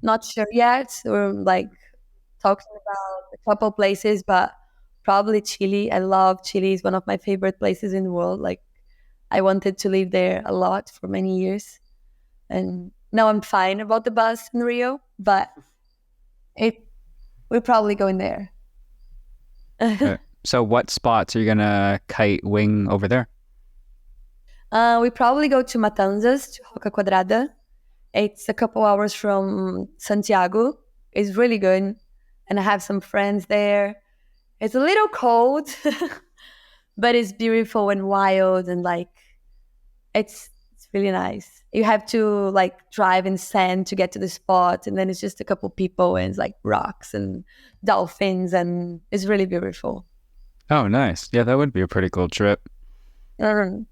Not sure yet. We're like talking about a couple places, but probably Chile. I love Chile. It's one of my favorite places in the world. Like I wanted to live there a lot for many years. And now I'm fine about the bus in Rio, but we're probably going there. So what spots are you going to kite wing over there? We probably go to Matanzas, to Roca Quadrada. It's a couple hours from Santiago. It's really good. And I have some friends there. It's a little cold, but it's beautiful and wild. And like, it's really nice. You have to like drive in sand to get to the spot. And then it's just a couple people and it's like rocks and dolphins. And it's really beautiful. Oh, nice. Yeah, that would be a pretty cool trip. And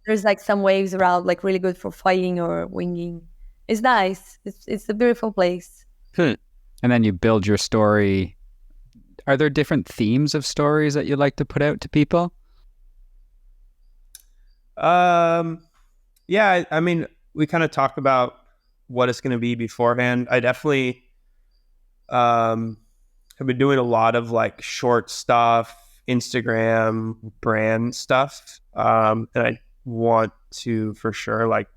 there's like some waves around, like really good for fighting or winging. It's nice. It's a beautiful place. And then you build your story. Are there different themes of stories that you like to put out to people? Yeah, I mean, we kind of talk about what it's going to be beforehand. I definitely have been doing a lot of like short stuff, Instagram brand stuff. And I want to for sure like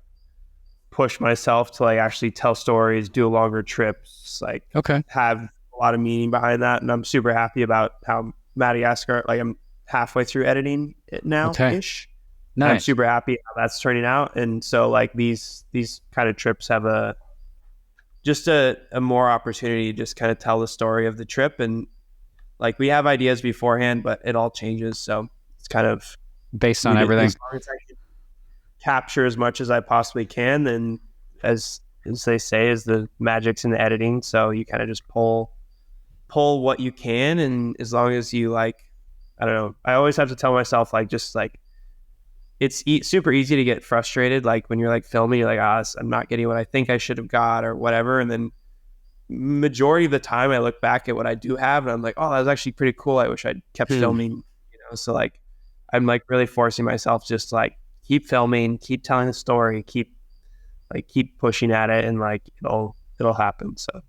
push myself to like actually tell stories, do longer trips, like have a lot of meaning behind that. And I'm super happy about how Madagascar, like I'm halfway through editing it now ish. Nice. I'm super happy how that's turning out. And so like these kind of trips have a more opportunity to just kind of tell the story of the trip. And like we have ideas beforehand, but it all changes. So it's kind of based on everything. As long as I can capture as much as I possibly can, then as they say, is the magic's in the editing. So you kind of just pull what you can, and as long as you like, I don't know. I always have to tell myself like just like it's super easy to get frustrated. Like when you're like filming, you're like, I'm not getting what I think I should have got or whatever, and then majority of the time I look back at what I do have and I'm like, oh, that was actually pretty cool. I wish I'd kept filming, so like I'm like really forcing myself just to like keep filming, keep telling the story, keep pushing at it, and like it'll happen. So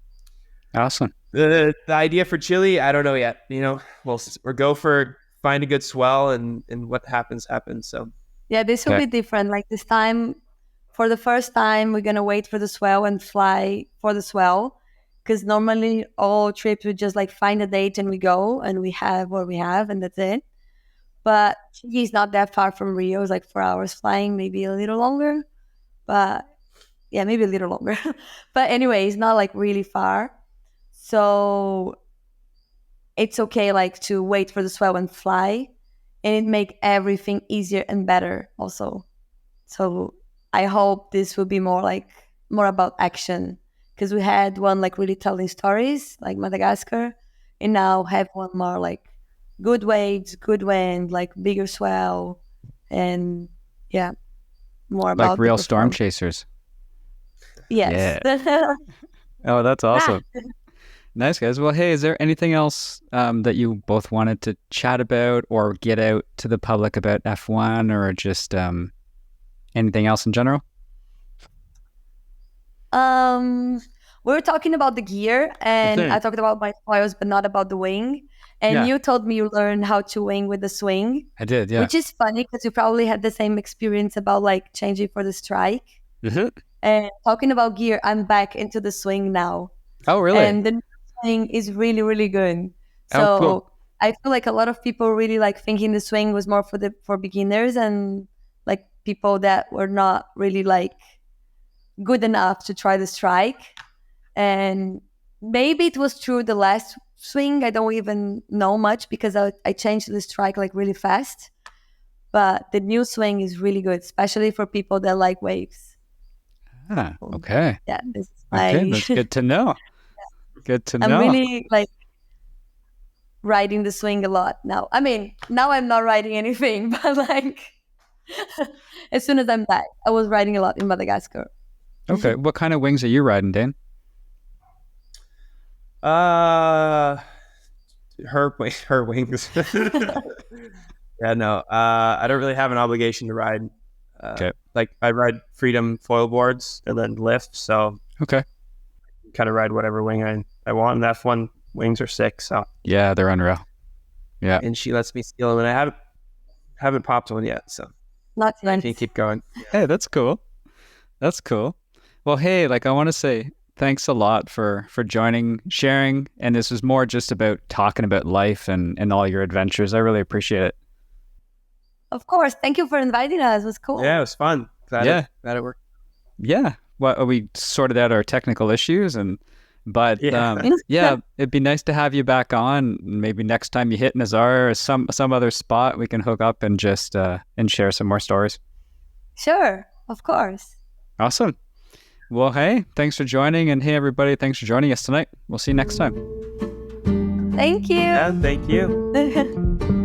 awesome. The idea for Chile, I don't know yet. We'll go for find a good swell and what happens. So yeah, this will be different. Like this time, for the first time, we're gonna wait for the swell and fly for the swell. Because normally all trips we just like find a date and we go and we have what we have and that's it. But he's not that far from Rio. It's like 4 hours flying, maybe a little longer. But yeah, maybe a little longer. But anyway, it's not like really far. So it's okay like to wait for the swell and fly, and it make everything easier and better also. So I hope this will be more about action, because we had one like really telling stories like Madagascar, and now have one more like good waves, good wind, like bigger swell, and yeah, more Like about the real storm performance. chasers. Yes. Oh, that's Ah, awesome. Nice, guys. Well, hey, is there anything else that you both wanted to chat about or get out to the public about F1, or just anything else in general? we were talking about the gear, and Okay. I talked about my foils, but not about the wing. And Yeah. you told me you learned how to wing with the swing, I did, yeah. which is funny because you probably had the same experience about like changing for the strike. Mhm. And talking about gear, I'm back into the swing now, Oh, really? and the new swing is really, really good. Oh, So cool. I feel like a lot of people really like thinking the swing was more for beginners and like people that were not really like good enough to try the strike. And maybe it was true the last swing. I don't even know much because I changed the strike like really fast. But the new swing is really good, especially for people that like waves. Ah, okay. Yeah, this is Okay, my. that's good to know. Good to I'm know. really like riding the swing a lot now. I mean, now I'm not riding anything, but like as soon as I'm back, I was riding a lot in Madagascar. Okay, what kind of wings are you riding, Dane? Her wings. Yeah, no. I don't really have an obligation to ride. Okay. Like I ride Freedom foil boards and then lift, so Okay. kind of ride whatever wing I want. And F1 wings are sick, so Yeah, they're unreal. Yeah. and she lets me steal them, and I haven't popped one yet, so Not I even. can keep going. Hey, that's cool. That's cool. Well, hey, like I want to say thanks a lot for joining, sharing, and this was more just about talking about life and all your adventures. I really appreciate it. Of course. Thank you for inviting us. It was cool. Yeah, it was fun. Glad it worked. Yeah. Well, we sorted out our technical issues, but Yeah. yeah, it'd be nice to have you back on. Maybe next time you hit Nazaré or some other spot, we can hook up and just and share some more stories. Sure. Of course. Awesome. Well, hey, thanks for joining, and hey, everybody, thanks for joining us tonight. We'll see you next time. Thank you. Yeah, thank you.